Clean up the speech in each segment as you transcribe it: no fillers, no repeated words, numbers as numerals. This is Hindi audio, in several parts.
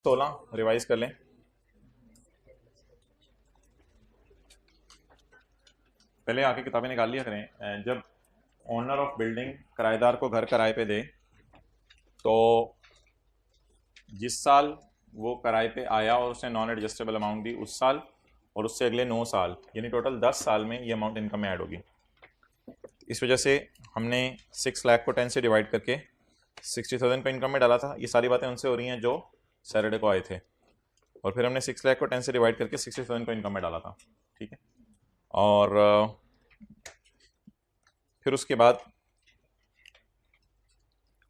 16 रिवाइज कर लें। पहले आके किताबें निकाल लिया करें। जब ओनर ऑफ बिल्डिंग किराएदार को घर किराए पे दे, तो जिस साल वो किराए पे आया और उसने नॉन एडजस्टेबल अमाउंट दी उस साल, और उससे अगले 9 साल, यानी टोटल 10 साल में ये अमाउंट इनकम में ऐड होगी। इस वजह से हमने 6 लाख को 10 से डिवाइड करके 60,000 को इनकम में डाला था। ये सारी बातें उनसे हो रही हैं जो सैटरडे को आए थे, और फिर हमने 6 लाख को 10 से डिवाइड करके 60,000 को इनकम में डाला था। ठीक है, और फिर उसके बाद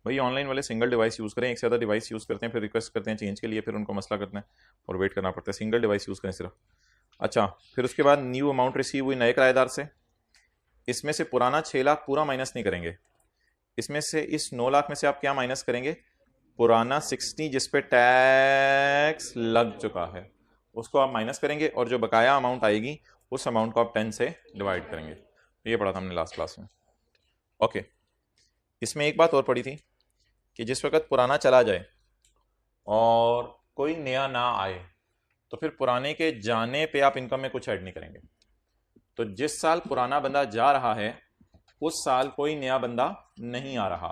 वही ऑनलाइन वाले सिंगल डिवाइस यूज़ करें। एक से ज़्यादा डिवाइस यूज़ करते हैं, फिर रिक्वेस्ट करते हैं चेंज के लिए, फिर उनको मसला करते हैं और वेट करना पड़ता है। सिंगल डिवाइस यूज़ करें सिर्फ। अच्छा, फिर उसके बाद न्यू अमाउंट रिसीव हुई नए किराएदार से। इसमें से पुराना 6 लाख पूरा माइनस नहीं करेंगे। इसमें से इस 9 लाख में से आप क्या माइनस करेंगे? पुराना 60 जिस पे टैक्स लग चुका है उसको आप माइनस करेंगे, और जो बकाया अमाउंट आएगी उस अमाउंट को आप 10 से डिवाइड करेंगे। ये पढ़ा था हमने लास्ट क्लास में। ओके, इसमें एक बात और पढ़ी थी कि जिस वक्त पुराना चला जाए और कोई नया ना आए, तो फिर पुराने के जाने पे आप इनकम में कुछ ऐड नहीं करेंगे। तो जिस साल पुराना बंदा जा रहा है उस साल कोई नया बंदा नहीं आ रहा,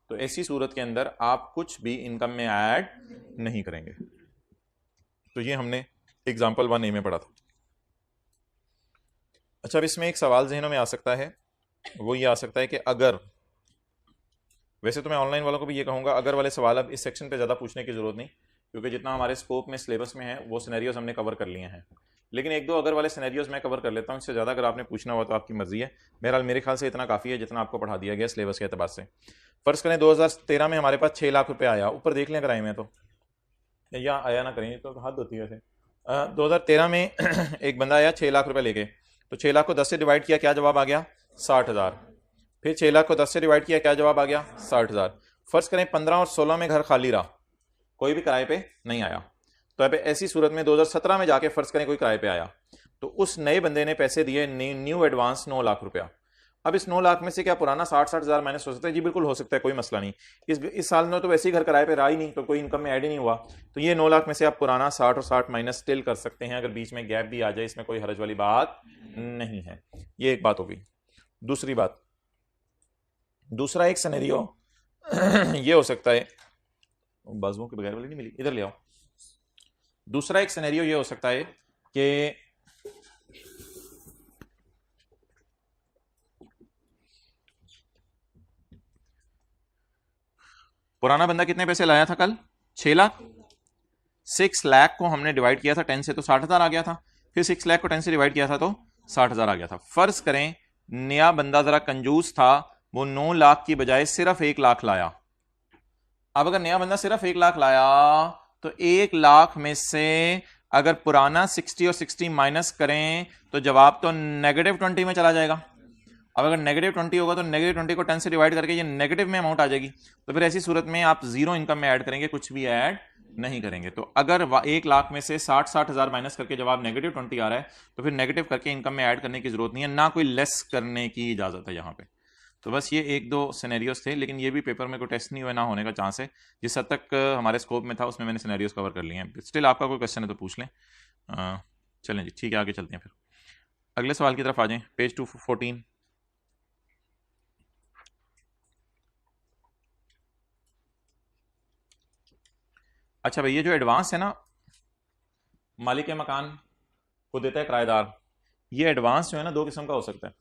तो ऐसी सूरत के अंदर आप कुछ भी इनकम में ऐड नहीं करेंगे। तो ये हमने एग्जाम्पल 1A में पढ़ा था। अच्छा, अब इसमें एक सवाल जहनों में आ सकता है, वो ये आ सकता है कि अगर, वैसे तो मैं ऑनलाइन वालों को भी ये कहूँगा अगर वाले सवाल अब इस सेक्शन पे ज़्यादा पूछने की ज़रूरत नहीं, क्योंकि जितना हमारे स्कोप में सिलेबस में है वो सिनेरियोज हमने कवर कर लिए हैं। लेकिन एक दो अगर वाले सिनेरियोज मैं कवर कर लेता हूँ, इससे ज़्यादा अगर आपने पूछना हुआ तो आपकी मर्जी है। बहरहाल मेरे ख्याल से इतना काफ़ी है जितना आपको पढ़ा दिया गया सिलेबस के अतबार से। फ़र्ज़ करें 2013 में हमारे पास 6 लाख रुपये आया, ऊपर देख लें कराए में, तो या आया ना करें तो हद होती है वैसे। 2013 में एक बंदा आया 6 लाख रुपये लेके, तो 6 लाख को 10 से डिवाइड किया, क्या जवाब आ गया? 60,000। फिर 6 लाख को 10 से डिवाइड किया, क्या जवाब आ गया? 60,000। फ़र्ज़ करें 15 और 16 में घर खाली रहा, कोई भी किराए पे नहीं आया। तो अब ऐसी सूरत में 2017 में जाके फ़र्ज़ करें कोई किराए पे आया, तो उस नए बंदे ने पैसे दिए न्यू एडवांस 9 लाख रुपया। अब इस 9 लाख में से क्या पुराना 60,000 माइनस हो सकता है? जी बिल्कुल हो सकता है, कोई मसला नहीं। इस साल में तो वैसे ही घर किराए पे रहा ही नहीं, तो कोई इनकम में ऐड ही नहीं हुआ, तो ये 9 लाख में से आप पुराना 60 और 60 माइनस स्टिल कर सकते हैं। अगर बीच में गैप भी आ जाए इसमें कोई हरज वाली बात नहीं है। ये एक बात होगी। दूसरी बात, दूसरा एक सिनेरियो ये हो सकता है, बाजुओं के बगैर वाली नहीं मिली, इधर ले आओ। दूसरा एक सिनेरियो ये हो सकता है कि पुराना बंदा कितने पैसे लाया था कल? 6 लाख। 6 लाख को हमने डिवाइड किया था 10 से, तो 60,000 आ गया था। फिर 6 लाख को 10 से डिवाइड किया था तो 60,000 आ गया था। फर्ज करें नया बंदा जरा कंजूस था, वो 9 लाख की बजाय सिर्फ 1 लाख लाया। अब अगर नया बंदा सिर्फ 1 लाख लाया तो 1 लाख में से अगर पुराना 60 और 60 माइनस करें तो जवाब तो -20 में चला जाएगा। अब अगर -20 होगा तो -20 को 10 से डिवाइड करके ये नेगेटिव में अमाउंट आ जाएगी। तो फिर ऐसी सूरत में आप जीरो इनकम में ऐड करेंगे, कुछ भी ऐड नहीं करेंगे। तो अगर 1 लाख में से 60,000 माइनस करके जवाब -20 आ रहा है तो फिर नेगेटिव करके इनकम में ऐड करने की जरूरत नहीं है, ना कोई लेस करने की इजाजत है यहाँ पे। तो बस ये एक दो सिनेरियोस थे, लेकिन ये भी पेपर में कोई टेस्ट नहीं हुआ, ना होने का चांस है। जिस हद तक हमारे स्कोप में था उसमें मैंने सिनेरियोस कवर कर लिए हैं। स्टिल आपका कोई क्वेश्चन है तो पूछ लें। चलें जी, ठीक है, आगे चलते हैं। फिर अगले सवाल की तरफ आ जाएं, पेज 214। अच्छा भाई, ये जो एडवांस है ना, मालिक मकान को देता है किराएदार, ये एडवांस जो है ना दो किस्म का हो सकता है।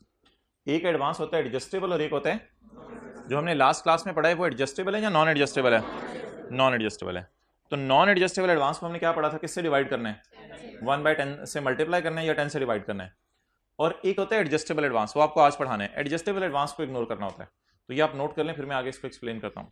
एक एडवांस होता है एडजस्टेबल और एक होता है, जो हमने लास्ट क्लास में पढ़ा है वो एडजस्टेबल है या नॉन एडजस्टेबल है? नॉन एडजस्टेबल है। तो नॉन एडजस्टेबल एडवांस को हमने क्या पढ़ा था? किससे डिवाइड करना है? 1/10 से मल्टीप्लाई करना है या 10 से डिवाइड करना है? और एक होता है एडजस्टेबल एडवांस, वो आपको आज पढ़ाना है। एडजस्टेबल एडवांस को इग्नोर करना होता है। तो ये आप नोट कर लें, फिर मैं आगे इसको एक्सप्लेन करता हूं।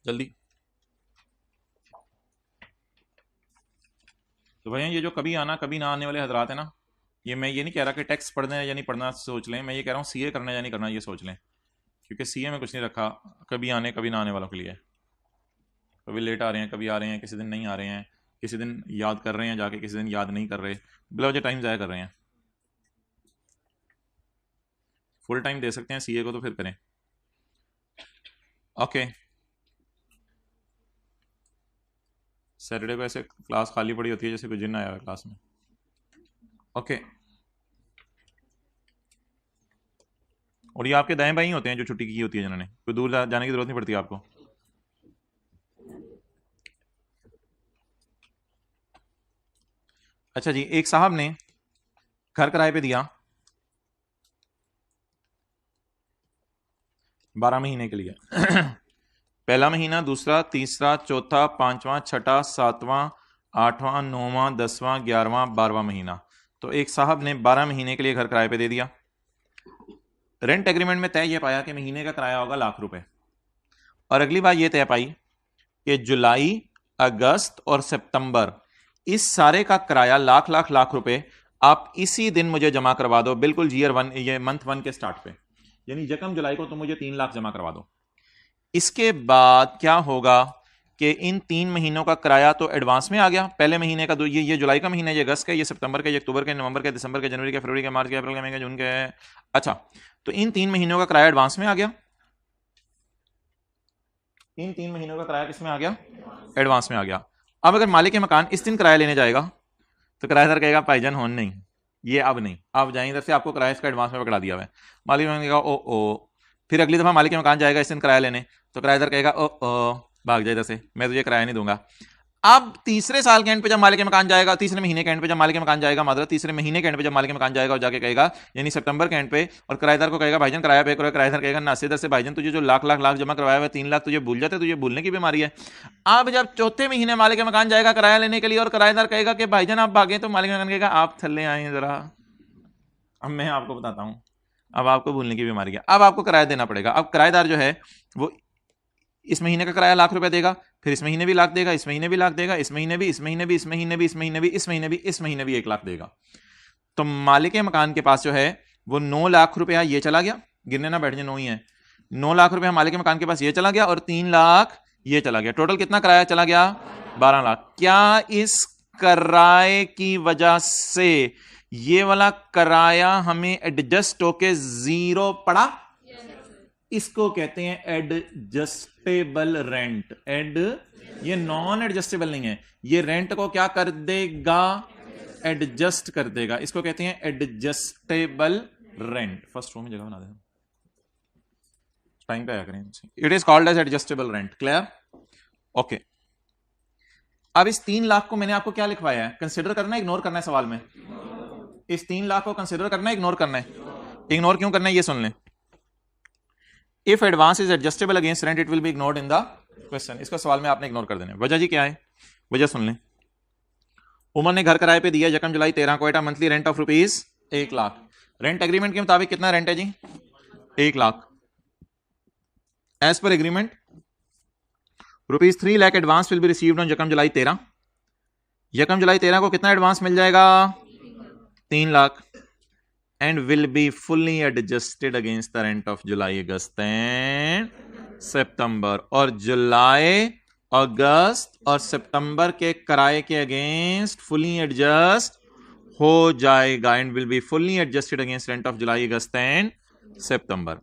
जल्दी। तो भैया ये जो कभी आना कभी ना आने वाले हजरात है ना, ये मैं ये नहीं कह रहा कि टैक्स पढ़ना है या नहीं पढ़ना सोच लें, मैं ये कह रहा हूँ सीए करना है या नहीं करना ये सोच लें। क्योंकि सीए में कुछ नहीं रखा कभी आने कभी ना आने वालों के लिए। कभी लेट आ रहे हैं, कभी आ रहे हैं, किसी दिन नहीं आ रहे हैं, किसी दिन याद कर रहे हैं जाके, किसी दिन याद नहीं कर रहे, बिला वजह टाइम ज़ाया कर रहे हैं। फुल टाइम दे सकते हैं सीए को तो फिर करें। ओके, सैटरडे को ऐसे क्लास खाली पड़ी होती है जैसे कोई जिन आया हुआ है क्लास में। ओके, और ये आपके दाएं बाएं होते हैं जो छुट्टी की होती है जिन्होंने, कोई दूर जाने की जरूरत नहीं पड़ती आपको। अच्छा जी, एक साहब ने घर किराए पे दिया 12 महीने के लिए पहला महीना, दूसरा, तीसरा, चौथा, पांचवा, छठा, सातवां, आठवां, नौवां, 10वां, 11वां, 12वां महीना। तो एक साहब ने 12 महीने के लिए घर किराए पे दे दिया। रेंट एग्रीमेंट में तय ये पाया कि महीने का किराया होगा ₹1,00,000, और अगली बात ये तय पाई कि जुलाई, अगस्त और सितंबर इस सारे का किराया लाख लाख लाख रुपए आप इसी दिन मुझे जमा करवा दो, बिल्कुल ईयर 1, ये मंथ 1 के स्टार्ट पे, यानी यकम जुलाई को तुम मुझे 3 लाख जमा करवा दो। इसके बाद क्या होगा कि इन 3 महीनों का किराया तो एडवांस में आ गया। पहले महीने का ये जुलाई का महीना, ये अगस्त का, ये सितंबर का, ये अक्टूबर के, नवंबर के, दिसंबर के, जनवरी के, फरवरी के, मार्च के, अप्रैल के, मई के, जून के। अच्छा, तो इन 3 महीनों का किराया एडवांस में आ गया। इन 3 महीनों का किराया किसमें आ गया? एडवांस में आ गया। अब अगर मालिक मकान इस दिन किराया लेने जाएगा तो किराएदार कहेगा भाईजान होन नहीं, ये अब नहीं, आप जाएं इधर से, आपको किराया इसका एडवांस में पकड़ा दिया हुआ है। मालिक मकान कहेगा ओ ओ। फिर अगली दफा मालिक मकान जाएगा इस दिन किराया लेने तो किराएदार कहेगा ओ ओ, भाग जाए इधर से, मैं तुझे किराया नहीं दूंगा। अब तीसरे साल के एंड पे जब मालिक मकान जाएगा, तीसरे महीने के एंड पे जब मालिक मकान जाएगा, मादर तीसरे महीने के एंड पे जब मालिक मकान जाएगा और जाके कहेगा, यानी सितंबर के एंड पे, और किराएदार को कहेगा भाईजान किराया पे करो, किराएदार कहेगा ना सीधे से भाईजान तुझे जो लाख लाख लाख जमा करवाया हुआ 3 लाख तुझे भूल जाते, तुझे भूलने की बीमारी है। अब जब चौथे महीने मालिक मकान जाएगा किराया लेने के लिए और किराएदार कहेगा कि भाईजान आप भागे, तो मालिक मकान कहेगा आप थल्ले आए जरा, अब मैं आपको बताता हूं, अब आपको भूलने की बीमारी है, अब आपको किराया देना पड़ेगा। अब किराएदार जो है वो इस महीने का किराया ₹1,00,000 देगा, फिर इस महीने भी लाख देगा, इस महीने भी लाख देगा, इस महीने भी, इस महीने भी, इस महीने भी, इस महीने भी, इस महीने भी, इस महीने भी 1,00,000 देगा। तो मालिक मकान के पास जो है वो 9 लाख रुपया ये चला गया, गिरने ना बैठ जाए, 9 ही है, 9 लाख रुपया मालिक मकान के पास ये चला गया और 3 लाख ये चला गया। टोटल कितना किराया चला गया? 12 लाख। क्या इस किराए की वजह से ये वाला किराया हमें एडजस्ट होके 0 पड़ा? इसको कहते हैं एडजस्टेबल रेंट। ये नॉन एडजस्टेबल नहीं है, ये रेंट को क्या कर देगा? एडजस्ट कर देगा। इसको कहते हैं एडजस्टेबल रेंट। फर्स्ट रो में जगह बना दे, टाइम पे आया करें। It is called as adjustable rent. Clear? Okay, अब इस 3 लाख को मैंने आपको क्या लिखवाया है? कंसिडर करना है, इग्नोर करना है? सवाल में इस 3 लाख को कंसिडर करना है, इग्नोर करना है? इग्नोर क्यों करना है ये सुन लें। If advance is adjustable against rent it will be ignored in the question. इसको सवाल में आपने इग्नोर कर देना है। वजह जी क्या है? वजह सुन लें। उमर ने घर किराए पे दिया यकम जुलाई 13 को at monthly rent of ₹1,00,000। Rent agreement के मुताबिक कितना रेंट है जी? 1,00,000। As per agreement ₹3 lakh advance will be received on यकम जुलाई 13। यकम जुलाई 13 को कितना एडवांस मिल जाएगा? 3 lakh. and will be fully adjusted against the rent of July, August and September। और जुलाई, अगस्त और सितंबर के किराए के अगेंस्ट फुली एडजस्ट हो जाएगा and will be fully adjusted against rent of July, August and September.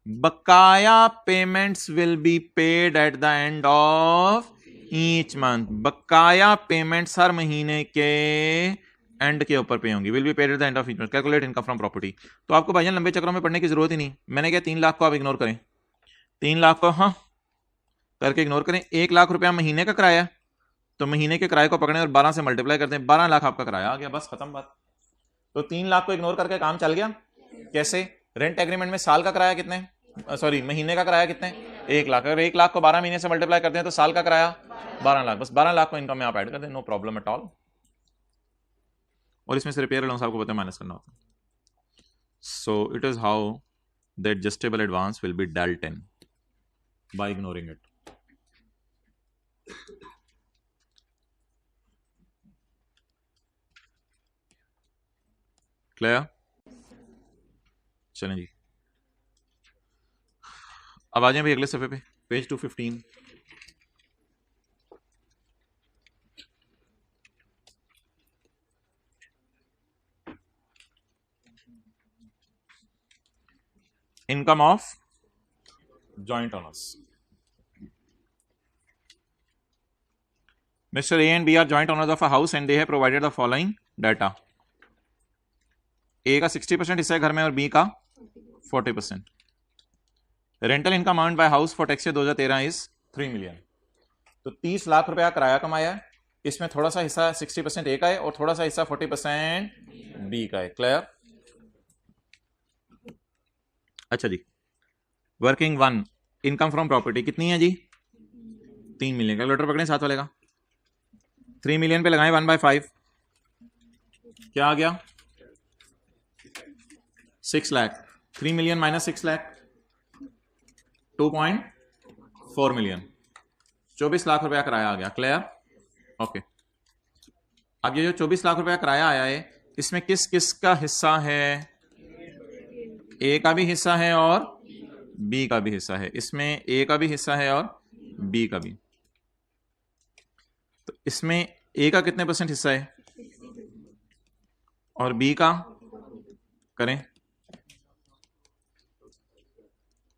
बकाया payments will be paid at the end of each month. बकाया पेमेंट्स हर महीने के एंड के ऊपर पे होंगी। Will be paid at the end of each month. Calculate income from property. तो आपको भाईजान लंबे चक्रों में पढ़ने की जरूरत ही नहीं। मैंने कहा 3 लाख को आप इग्नोर करें, 3 लाख को हाँ करके इग्नोर करें। 1,00,000 रुपया महीने का किराया, तो महीने के किराए को पकड़ें और 12 से मल्टीप्लाई करते हैं, 12 लाख आपका किराया आ गया, बस खत्म बात। तो 3 लाख को इग्नोर करके काम चल गया। कैसे? रेंट एग्रीमेंट में साल का किराया कितने, सॉरी महीने का किराया कितने? 1,00,000। अगर 1,00,000 को 12 महीने से मल्टीप्लाई करते हैं तो साल का किराया 12 लाख। बस 12 लाख को इनकम में आप ऐड कर दें, नो प्रॉब्लम एट ऑल। और इसमें से रिपेयर अलाउंस आपको पता है माइनस करना होता है। So it is how the adjustable advance will be dealt in by ignoring it. Clear? चलें जी, अब आ जाए भाई अगले सफे पे, page 215। Income of joint owners. Mr. A and B are joint owners of a house and they have provided the following data. A का 60% हिस्सा है घर में और B का 40%. Rental income earned by house for tax year 2013 is 3 million. तो 30 लाख रुपया किराया कमाया है. इसमें थोड़ा सा हिस्सा 60% ए का है और थोड़ा सा हिस्सा 40% बी का है. क्लियर? अच्छा जी. वर्किंग 1 इनकम फ्रॉम प्रॉपर्टी कितनी है जी? 3 मिलियन. कैलकुलेटर पकड़ें साथ वाले का. 3 मिलियन पे लगाएं 1/5. क्या आ गया? 6 lakh. 3 million minus 6 lakh 2.4 million. 24 lakh रुपया किराया आ गया. क्लियर? ओके. अब ये जो 24 लाख रुपया किराया आया है इसमें किस किस का हिस्सा है? ए का भी हिस्सा है और बी का भी हिस्सा है. इसमें ए का भी हिस्सा है और बी का भी. तो इसमें ए का कितने % हिस्सा है और बी का करें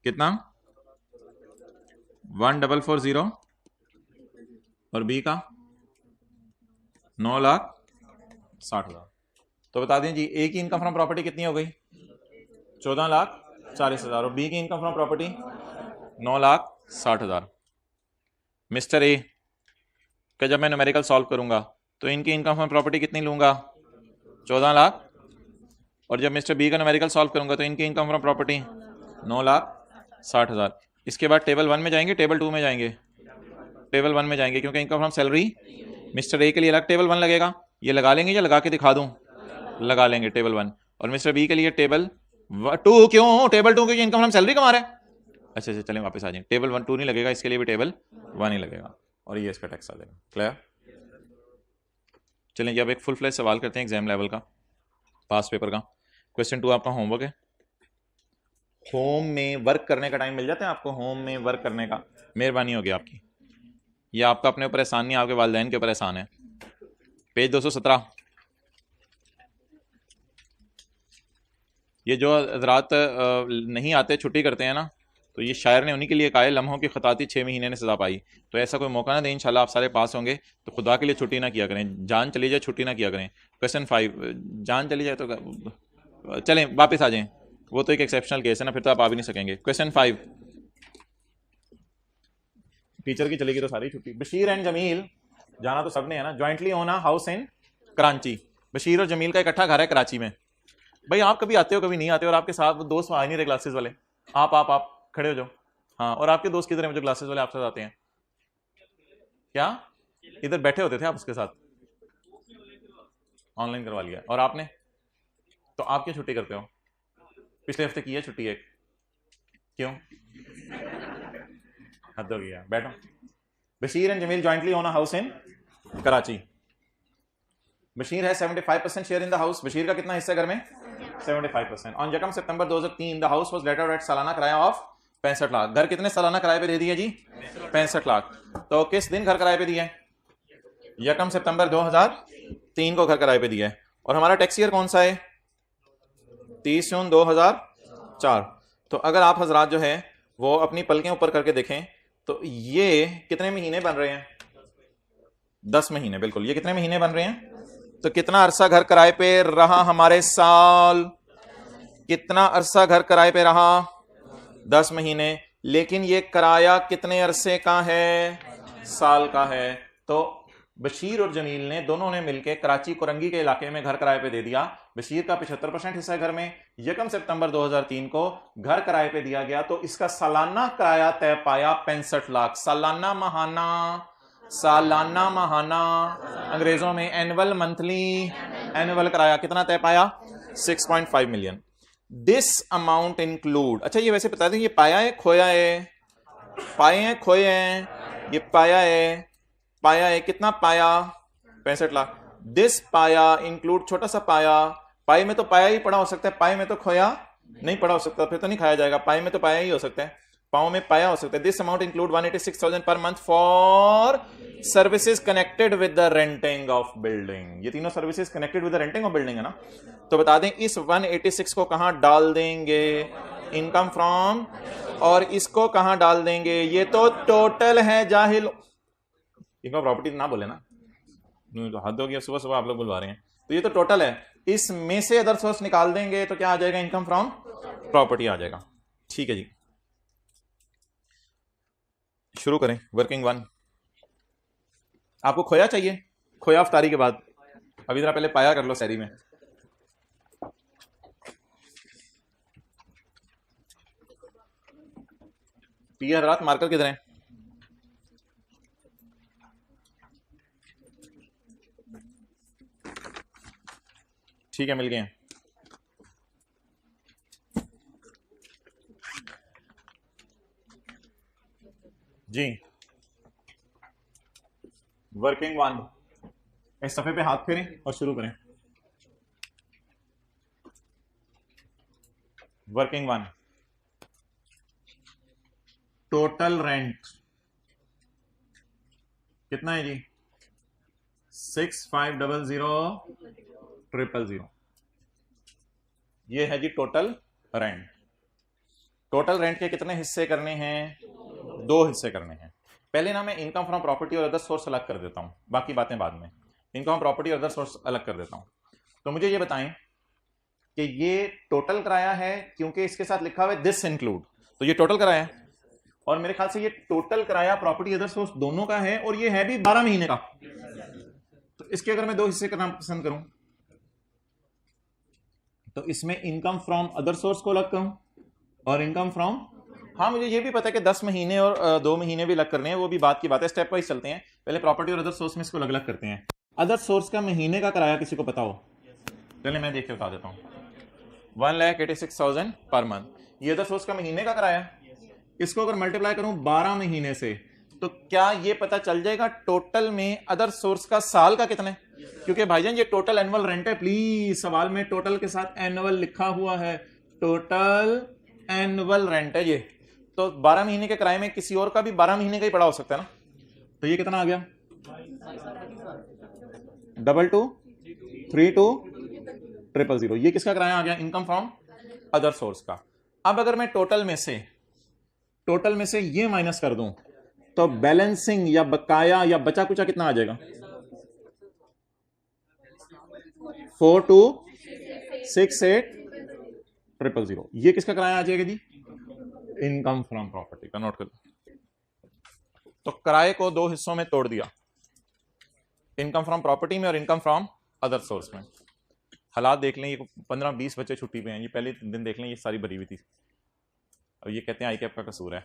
कितना? 1440 और बी का 9,60,000. तो बता दें जी ए की इनकम फ्रॉम प्रॉपर्टी कितनी हो गई? 14,40,000 और बी की income from property 9,60,000. Mister A कि जब मैं न्यूमेरिकल सॉल्व करूंगा तो इनकी इनकम फ्रॉम प्रॉपर्टी कितनी लूंगा? 14 लाख. और जब मिस्टर बी का न्यूमेरिकल सॉल्व करूंगा तो इनकी इनकम फ्रॉम प्रॉपर्टी 9,60,000. इसके बाद टेबल 1 में जाएंगे, टेबल 2 में जाएंगे? टेबल 1 में जाएंगे क्योंकि income from salary mister A के लिए अलग टेबल 1 लगेगा. ये लगा लेंगे या लगा के दिखा दूं? लगा लेंगे टेबल 1. और मिस्टर बी के लिए टेबल 2. क्यों टेबल 2? क्योंकि इनकम फ्रॉम सैलरी कमा रहे हैं. अच्छा अच्छा चलें वापस आ जाएं. टेबल 1 2 नहीं लगेगा, इसके लिए भी टेबल 1 ही लगेगा और ये इसका टैक्स आ जाएगा. क्लियर? चलें जी अब एक फुल फ्लैश सवाल करते हैं एग्जाम लेवल का, पास पेपर का. क्वेश्चन 2 आपका होमवर्क है. होम में वर्क करने का टाइम मिल जाता है आपको? होम में वर्क करने का मेहरबानी होगी आपकी. ये आपका अपने ऊपर एहसान नहीं, आपके वालिदैन के ऊपर एहसान है. पेज 217. ये जो हज़रात नहीं आते, छुट्टी करते हैं ना, तो ये शायर ने उन्हीं के लिए कहा है लम्हों की खताती 6 महीने ने सजा पाई. तो ऐसा कोई मौका ना दें. इंशाल्लाह आप सारे पास होंगे तो खुदा के लिए छुट्टी ना किया करें. जान चली जाए छुट्टी ना किया करें. क्वेश्चन 5 जान चली जाए तो चलें वापस आ जाएं. वो तो एक एक्सेप्शनल केस है ना, फिर तो आप आ भी नहीं सकेंगे. क्वेश्चन 5 टीचर की चलेगी तो सारी छुट्टी. बशीर एंड जमील, जाना तो सबने है ना, jointly own a house in Karachi. Bashir और जमील का इकट्ठा घर है कराची में. भाई आप कभी आते हो कभी नहीं आते और आपके साथ वो दोस्त आ नहीं रहे क्लासेस वाले. आप खड़े हो जाओ. हाँ, और आपके दोस्त किधर हैं जो क्लासेस वाले आपके साथ आते हैं? क्या इधर बैठे होते थे आप उसके साथ? ऑनलाइन करवा लिया. और आपने? तो आप क्यों छुट्टी करते हो? पिछले हफ्ते की है छुट्टी एक. क्यों? हद हो गया. बैठो. Bashir and Jameel jointly own a house in Karachi. Bashir है 75% share in the house. Bashir का कितना हिस्सा घर में? 75%. ऑन यकम September 2003 the house was let out at सालाना किराया ऑफ 65 लाख. घर कितने सालाना किराए पे दे दिया जी? 65 लाख. तो किस दिन घर किराए पे दिया है? यकम सितंबर 2003 को घर किराए पे दिया है. और हमारा टैक्स ईयर कौन सा है? 30 जून 2004. तो अगर आप हजरात जो है वो अपनी पलकें ऊपर करके देखें तो ये कितने महीने बन रहे हैं? 10 महीने. बिल्कुल. ये कितने महीने बन रहे हैं? तो कितना अरसा घर किराए पे रहा हमारे साल? कितना अरसा घर किराए पे रहा? 10 महीने. लेकिन ये किराया कितने अरसे का है? साल का है. तो बशीर और जमील ने दोनों ने मिलकर कराची कुरंगी के इलाके में घर किराए पे दे दिया. बशीर का 75% हिस्सा है घर में. यकम सितंबर 2003 को घर किराए पे दिया गया. तो इसका सालाना किराया तय पाया 65 लाख. सालाना महाना अंग्रेजों में एनुअल, मंथली, एनुअल किराया कितना तय पाया? 6.5 मिलियन. This amount include. अच्छा ये वैसे बता दें ये पाया है खोया है? पाए हैं खोए हैं? ये पाया है. पाया है. कितना पाया? 65 लाख. दिस पाया इंक्लूड छोटा सा पाया. पाए में तो पाया ही पड़ा हो सकता है, पाए में तो खोया नहीं पड़ा हो सकता, फिर तो नहीं खाया जाएगा. पाए में तो पाया ही हो सकता है. पाओ में पाया हो सकता है। This amount include 186,000 per month for services connected with the renting of building. ये तीनों services connected with the renting of building है ना। तो बता दें इस 186 को कहां डाल देंगे, इनकम फ्रॉम, और इसको कहां डाल देंगे, ये तो टोटल है जाहिल। इनकम प्रॉपर्टी ना बोले ना, तो हद हो गया, सुबह सुबह आप लोग बुलवा रहे हैं। तो ये तो टोटल है, इसमें से अदर सोर्स निकाल देंगे तो क्या आ जाएगा, इनकम फ्रॉम प्रॉपर्टी आ जाएगा। ठीक है जी, शुरू करें। वर्किंग 1, आपको खोया चाहिए, खोया अफ्तारी के बाद, अभी जरा पहले पाया कर लो सैरी में। पिया रात मार्कर किधर है? ठीक है, मिल गए हैं। जी, वर्किंग 1, इस सफे पे हाथ फेरें और शुरू करें। वर्किंग 1, टोटल रेंट कितना है जी, 6500,000। ये है जी टोटल रेंट। टोटल रेंट के कितने हिस्से करने हैं, 2 हिस्से करने हैं। पहले ना मैं इनकम फ्रॉम प्रॉपर्टी और अदर सोर्स अलग कर देता हूं, बाकी बातें बाद में। इनकम प्रॉपर्टी और अदर सोर्स अलग कर देता हूं। तो मुझे ये बताएं कि ये टोटल किराया है, क्योंकि इसके साथ लिखा हुआ है दिस इंक्लूड, तो ये टोटल किराया है। और मेरे ख्याल से ये टोटल किराया प्रॉपर्टी अदर सोर्स दोनों का है, और ये है भी 12 महीने का। तो इसके अगर मैं 2 हिस्से करना पसंद करूं तो इसमें इनकम फ्रॉम अदर सोर्स को अलग करूं और इनकम फ्रॉम, हाँ मुझे ये भी पता है कि 10 महीने और 2 महीने भी अलग करने हैं, वो भी बात की बात है, स्टेप वाइज चलते हैं। पहले प्रॉपर्टी और अदर सोर्स में इसको अलग अलग करते हैं। अदर सोर्स का महीने का किराया किसी को पता हो? चलिए मैं देख के बता देता हूँ। 1,86,000 पर मंथ, ये अदर सोर्स का महीने का किराया। इसको अगर मल्टीप्लाई करूं 12 महीने से, तो क्या ये पता चल जाएगा टोटल में अदर सोर्स का साल का कितना है? क्योंकि भाईजान ये टोटल एनुअल रेंट है, प्लीज सवाल में टोटल के साथ एनुअल लिखा हुआ है, टोटल एनुअल रेंट है ये। तो 12 महीने के किराए में किसी और का भी 12 महीने का ही पड़ा हो सकता है ना। तो ये कितना आ गया, 22323200। ये किसका किराया आ गया, इनकम फ्रॉम अदर सोर्स का। अब अगर मैं टोटल में से ये माइनस कर दूं तो बैलेंसिंग या बकाया या बचा कुचा कितना आ जाएगा, 4268,000। ये किसका किराया आ जाएगा जी, इनकम फ्रॉम प्रॉपर्टी का। नोट कर लो। तो किराए को 2 हिस्सों में तोड़ दिया, इनकम फ्रॉम प्रॉपर्टी में और इनकम फ्रॉम अदर सोर्स में। हालात देख लें, ये 15-20 बच्चे छुट्टी पे हैं, ये पहले दिन देख लें ये सारी भरी हुई थी। अब ये कहते हैं आई कैप का कसूर है।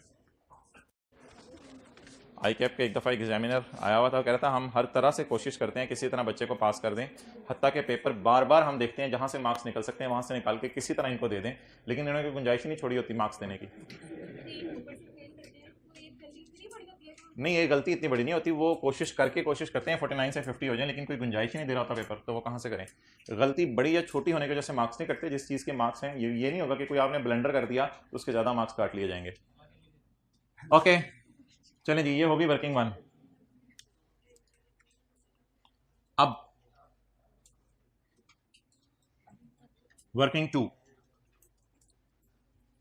आई कैप के एक दफ़ा एग्जामिनर आया हुआ था, कह रहा था हम हर तरह से कोशिश करते हैं किसी तरह बच्चे को पास कर दें, हत्ता के पेपर बार बार हम देखते हैं जहां से मार्क्स निकल सकते हैं वहां से निकाल के किसी तरह इनको दे दें, लेकिन इन्होंने कोई गुंजाइश ही नहीं छोड़ी होती मार्क्स देने की। नहीं, ये गलती इतनी बड़ी नहीं होती, वो कोशिश करते हैं 49 से 50 हो जाए, लेकिन कोई गुंजाइश ही नहीं दे रहा होता पेपर, तो वो कहाँ से करें। गलती बड़ी या छोटी होने की वजह से मार्क्स नहीं कटते। जिस चीज़ के मार्क्स हैं, ये नहीं होगा कि कोई आपने ब्लंडर कर दिया तो उसके ज़्यादा मार्क्स काट लिए जाएंगे। ओके चलें जी, ये होगी वर्किंग 1। अब वर्किंग 2,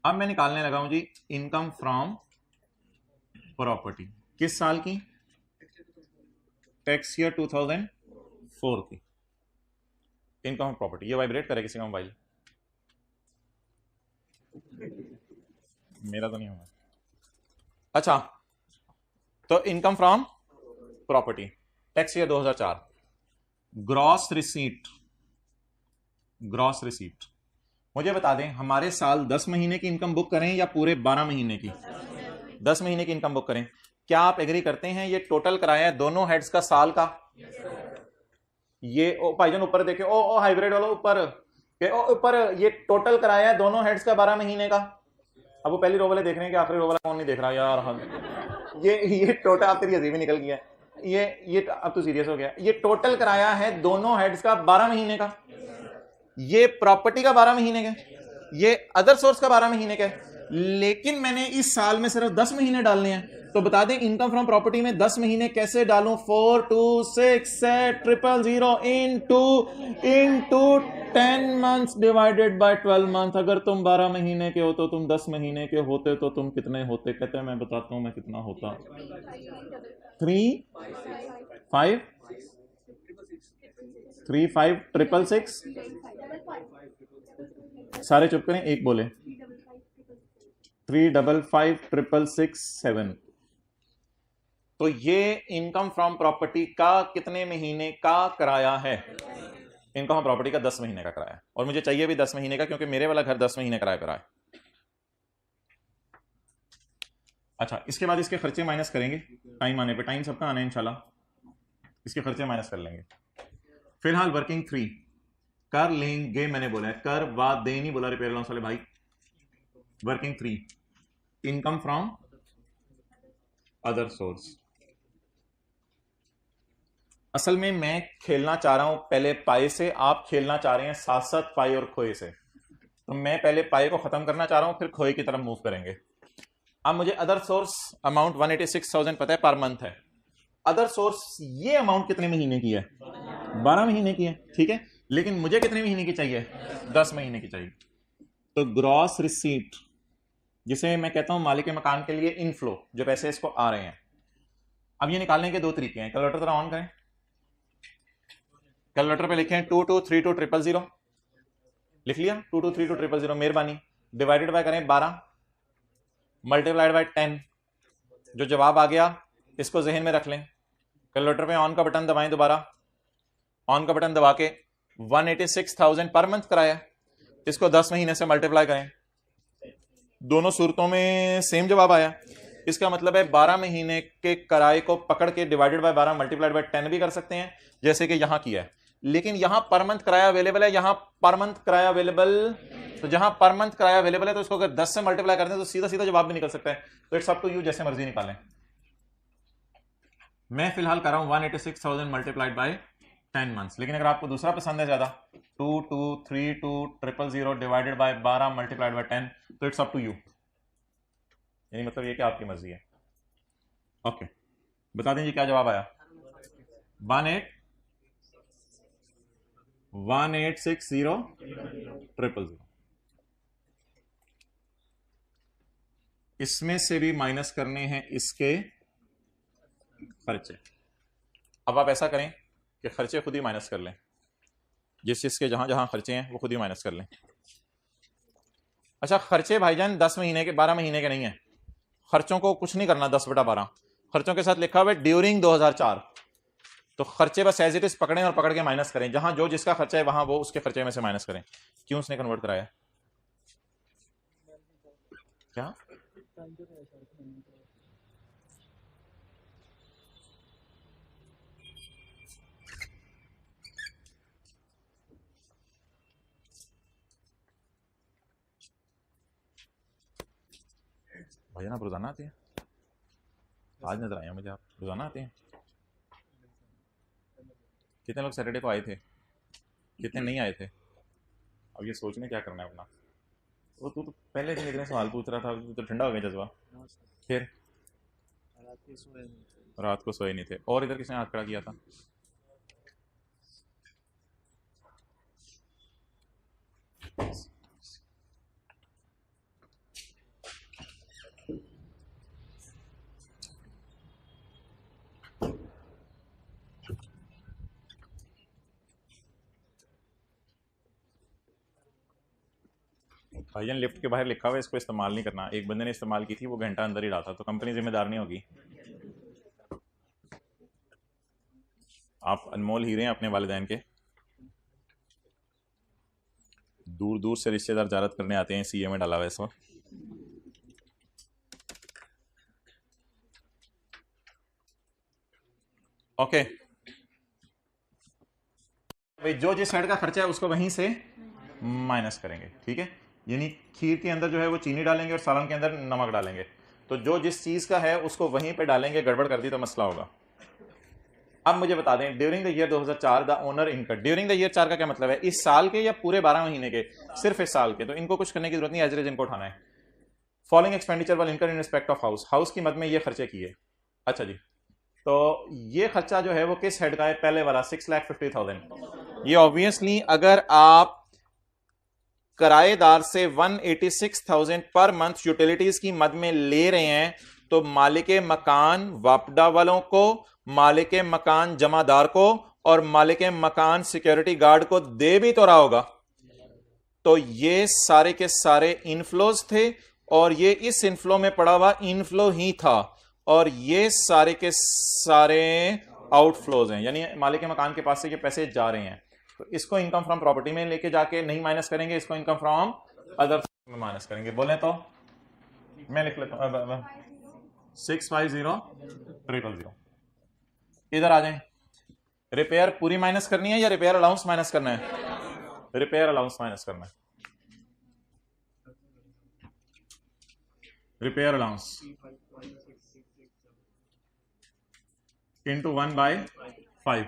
अब मैं निकालने लगा हूं जी इनकम फ्रॉम प्रॉपर्टी। किस साल की, टैक्स ईयर 2004 की इनकम ऑफ प्रॉपर्टी। ये वाइब्रेट करे किसी का मोबाइल, मेरा तो नहीं होगा। अच्छा, तो income from property, tax year 2004, gross receipt. मुझे बता दें हमारे साल 10 महीने की इनकम बुक करें या पूरे 12 महीने की? 10 महीने की इनकम बुक करें। क्या आप एग्री करते हैं ये टोटल किराया है दोनों हेड्स का साल का? ये ओ भाईजान ऊपर देखे, ओ हाइब्रिड वाला ऊपर, ये टोटल किराया है दोनों हेड्स का 12 महीने का। अब वो पहली रो वाले देख रहे हैं कि आखिरी रो वाला कौन नहीं देख रहा यार। हम ये टोटल, आप तेरी अजीब ही निकल गया, ये अब तो सीरियस हो गया। ये टोटल किराया है दोनों हेड्स का 12 महीने का, ये प्रॉपर्टी का 12 महीने का, ये अदर सोर्स का 12 महीने का। लेकिन मैंने इस साल में सिर्फ 10 महीने डालने हैं। तो बता दें इनकम फ्रॉम प्रॉपर्टी में 10 महीने कैसे डालूं? 4 2 6 7 0 0 into 10 months divided by 12 month. अगर तुम 12 महीने के हो तो तुम 10 महीने के होते तो तुम कितने होते? कहते हैं मैं बताता हूं मैं कितना होता। 3 5 3 5 6 6 सारे चुप करें, एक बोले। 3 5 5 6 6 7। तो ये इनकम फ्रॉम प्रॉपर्टी का कितने महीने का किराया है? इनकम फ्रॉम प्रॉपर्टी का 10 महीने का किराया, और मुझे चाहिए भी 10 महीने का क्योंकि मेरे वाला घर 10 महीने किराया पर है। अच्छा, इसके बाद इसके खर्चे माइनस करेंगे टाइम आने पे। टाइम सबका आना है इंशाल्लाह, इसके खर्चे माइनस कर लेंगे। फिलहाल वर्किंग 3 कर लेंगे, मैंने बोला है कर वा दे, नहीं बोला रिपेयर अलाउंस वाले भाई। Working 3 income from other source. असल में मैं खेलना चाह रहा हूं पहले पाए से, आप खेलना चाह रहे हैं साथ साथ पाए और खोए से। तो मैं पहले पाए को खत्म करना चाह रहा हूं, फिर खोए की तरफ मूव करेंगे। अब मुझे अदर सोर्स अमाउंट 186,000 पता है पर मंथ है। अदर सोर्स ये अमाउंट कितने महीने की है? 12 महीने की है, ठीक है। लेकिन मुझे कितने महीने की चाहिए? 10 महीने की चाहिए। तो ग्रॉस रिसीट, जिसे मैं कहता हूं मालिक के मकान के लिए इनफ्लो, जो पैसे इसको आ रहे हैं। अब ये निकालने के दो तरीके हैं। कैलकुलेटर जरा ऑन करें, कैलकुलेटर पे लिखें 2232 000। लिख लिया 2232 000, मेहरबानी। डिवाइडेड बाय करें 12, मल्टीप्लाइड बाय 10। जो जवाब आ गया इसको जहन में रख लें। कैलकुलेटर पे ऑन का बटन दबाएं, दोबारा ऑन का बटन दबा के 186,000 पर मंथ कराया, इसको 10 महीने से मल्टीप्लाई करें। दोनों सूरतों में सेम जवाब आया। इसका मतलब है 12 महीने के किराए को पकड़ के डिवाइडेड बाय 12 मल्टीप्लाइड बाय 10 भी कर सकते हैं, जैसे कि यहां किया है। लेकिन यहां पर मंथ किराया अवेलेबल है, यहां पर मंथ किराया अवेलेबल, तो जहां पर मंथ किराया अवेलेबल है तो इसको अगर 10 से मल्टीप्लाई करते हैं तो सीधा सीधा जवाब भी निकल सकता है। तो इट्स अप टू यू, जैसे मर्जी निकालें। मैं फिलहाल कर रहा हूं 186,000 मल्टीप्लाइड बाय 10 मंथ्स। लेकिन अगर आपको दूसरा पसंद है ज्यादा, 2232 000 डिवाइडेड बाय 12 मल्टीप्लाइड बाय 10, तो इट्स अप टू यू। यानी मतलब ये कि आपकी मर्जी है। ओके, बता दें जी क्या जवाब आया। 186,000। इसमें से भी माइनस करने हैं इसके खर्चे। अब आप ऐसा करें कि खर्चे खुद ही माइनस कर लें, जिस जिसके जहां जहां खर्चे हैं वो खुद ही माइनस कर लें। अच्छा, खर्चे भाईजान 10 महीने के 12 महीने के नहीं है। खर्चों को कुछ नहीं करना 10/12, खर्चों के साथ लिखा हुआ है ड्यूरिंग 2004। तो खर्चे बस एज इट इज पकड़ें और पकड़ के माइनस करें। जहां जो जिसका खर्चा है वहां वो उसके खर्चे में से माइनस करें। क्यों उसने कन्वर्ट कराया? क्या भैया आप रोजाना आते हैं? आज नजर आए मुझे आप रोजाना आते हैं। कितने लोग सैटरडे को आए थे, कितने नहीं आए थे? अब ये सोचने क्या करना है अपना। वो तू तो पहले दिन इतने सवाल पूछ रहा था, तो ठंडा हो गया जज्बा। फिर रात को सोए नहीं थे। और इधर किसने हाथ खड़ा किया था? भाईजान लिफ्ट के बाहर लिखा हुआ है इसको इस्तेमाल नहीं करना। एक बंदे ने इस्तेमाल की थी, वो घंटा अंदर ही रहा था, तो कंपनी जिम्मेदार नहीं होगी। आप अनमोल हीरे हैं अपने वालिदैन के। दूर दूर से रिश्तेदार ज़ियारत करने आते हैं, सीए में डाला हुआ है इस वक्त। ओके भाई, जो जिस साइड का खर्चा है उसको वहीं से माइनस करेंगे, ठीक है। यानी खीर के अंदर जो है वो चीनी डालेंगे और सालन के अंदर नमक डालेंगे। तो जो जिस चीज का है उसको वहीं पे डालेंगे, गड़बड़ कर दी तो मसला होगा। अब मुझे बता दें during the year 2004 the owner income. During the year 4 का क्या मतलब है? इस साल के या पूरे 12 महीने के? सिर्फ इस साल के। तो इनको कुछ करने की जरूरत नहीं, एज इट इज इनको उठाना है। फॉलोइंग एक्सपेंडिचर वाल income in respect of house, house की मद में ये खर्चे किए। अच्छा जी, तो ये खर्चा जो है वो किस हेड का है? पहले वाला 6,50,000। ये ऑब्वियसली अगर आप किराएदार से 186,000 पर मंथ यूटिलिटीज की मद में ले रहे हैं तो मालिक मकान वापडा वालों को, मालिक मकान जमादार को और मालिक मकान सिक्योरिटी गार्ड को दे भी तो रहा होगा। तो ये सारे के सारे इनफ्लोज थे और ये इस इनफ्लो में पड़ा हुआ इनफ्लो ही था और ये सारे के सारे आउटफ्लोज हैं, यानी मालिक मकान के पास से ये पैसे जा रहे हैं। तो इसको इनकम फ्रॉम प्रॉपर्टी में लेके जाके नहीं माइनस करेंगे, इसको इनकम फ्रॉम अदर में माइनस करेंगे। बोले तो मैं लिख लेता हूं 650,000। इधर आ जाएं। रिपेयर पूरी माइनस करनी है या रिपेयर अलाउंस माइनस करना है? रिपेयर अलाउंस माइनस करना है। Repair allowance into 1/5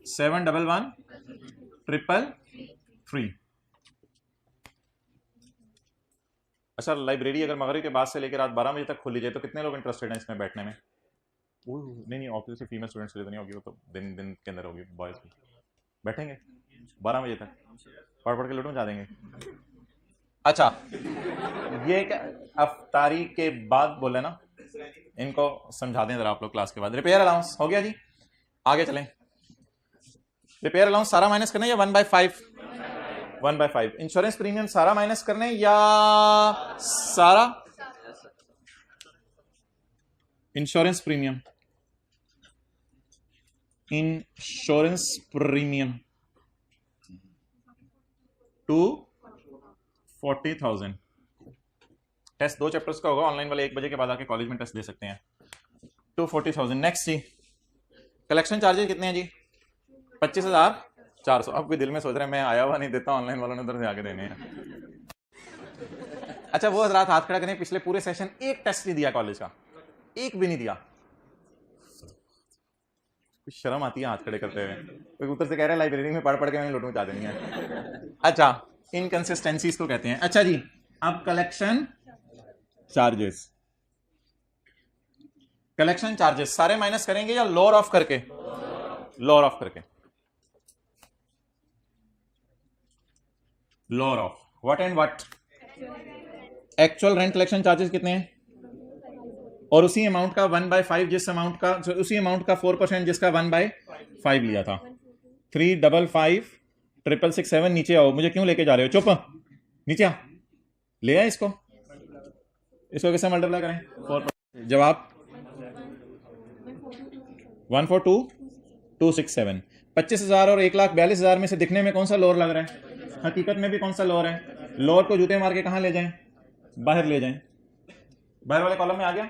711,333। अच्छा, लाइब्रेरी अगर मगरिब के बाद से लेकर रात 12 बजे तक खुली जाए तो कितने लोग इंटरेस्टेड हैं इसमें बैठने में? नहीं ऑब्वियसली फीमेल स्टूडेंट्स के लिए तो नहीं होगी, वो तो दिन के अंदर होगी। बॉयज बैठेंगे 12 बजे तक, पढ़ के लुट मचा देंगे। अच्छा, ये क्या अफ्तारी के बाद बोले ना, इनको समझा दें जरा आप लोग क्लास के बाद। रिपेयर अलाउंस हो गया जी, आगे चलें। रिपेयर अलाउंस सारा माइनस करना है या 1/5? 1/5। इंश्योरेंस प्रीमियम सारा माइनस करने या सारा? Insurance premium, insurance premium 240,000। Test 2 chapters का होगा, ऑनलाइन वाले 1 बजे के बाद आके कॉलेज में टेस्ट दे सकते हैं। 240,000। नेक्स्ट जी, कलेक्शन चार्जेस कितने हैं जी? 25,400। अब कोई दिल में सोच रहे हैं मैं आया हुआ नहीं देता, ऑनलाइन वालों ने उधर से आके देने हैं। अच्छा, वो हजरात हाथ खड़ा करें, पिछले पूरे सेशन एक टेस्ट नहीं दिया कॉलेज का, एक भी नहीं दिया। कुछ शर्म आती है हाथ खड़े करते हुए। कोई उधर से कह रहे हैं लाइब्रेरी में पढ़ के मैंने लुट मचा देनी है। अच्छा, इनकंसिस्टेंसीज को कहते हैं। अच्छा जी, अब कलेक्शन चार्जेस, कलेक्शन चार्जेस सारे माइनस करेंगे या लोअर ऑफ करके? लोअर ऑफ करके। Lower of what and what? Actual rent collection charges कितने हैं? और उसी अमाउंट का 1/5, जिस अमाउंट का, उसी अमाउंट का 4% जिसका 1/5 लिया था। 355,667। नीचे आओ, मुझे क्यों लेके जा रहे हो? चुप, नीचे आ, ले आए इसको कैसे मल्टीप्लाई करें? 4%। जवाब 142,267। 25,000 और 1,42,000 में से दिखने में कौन सा लोअर लग रहा है? हकीकत में भी कौन सा लोअर है? लोअर को जूते मार के कहां ले जाएं? बाहर ले जाएं। बाहर वाले कॉलम में आ गया।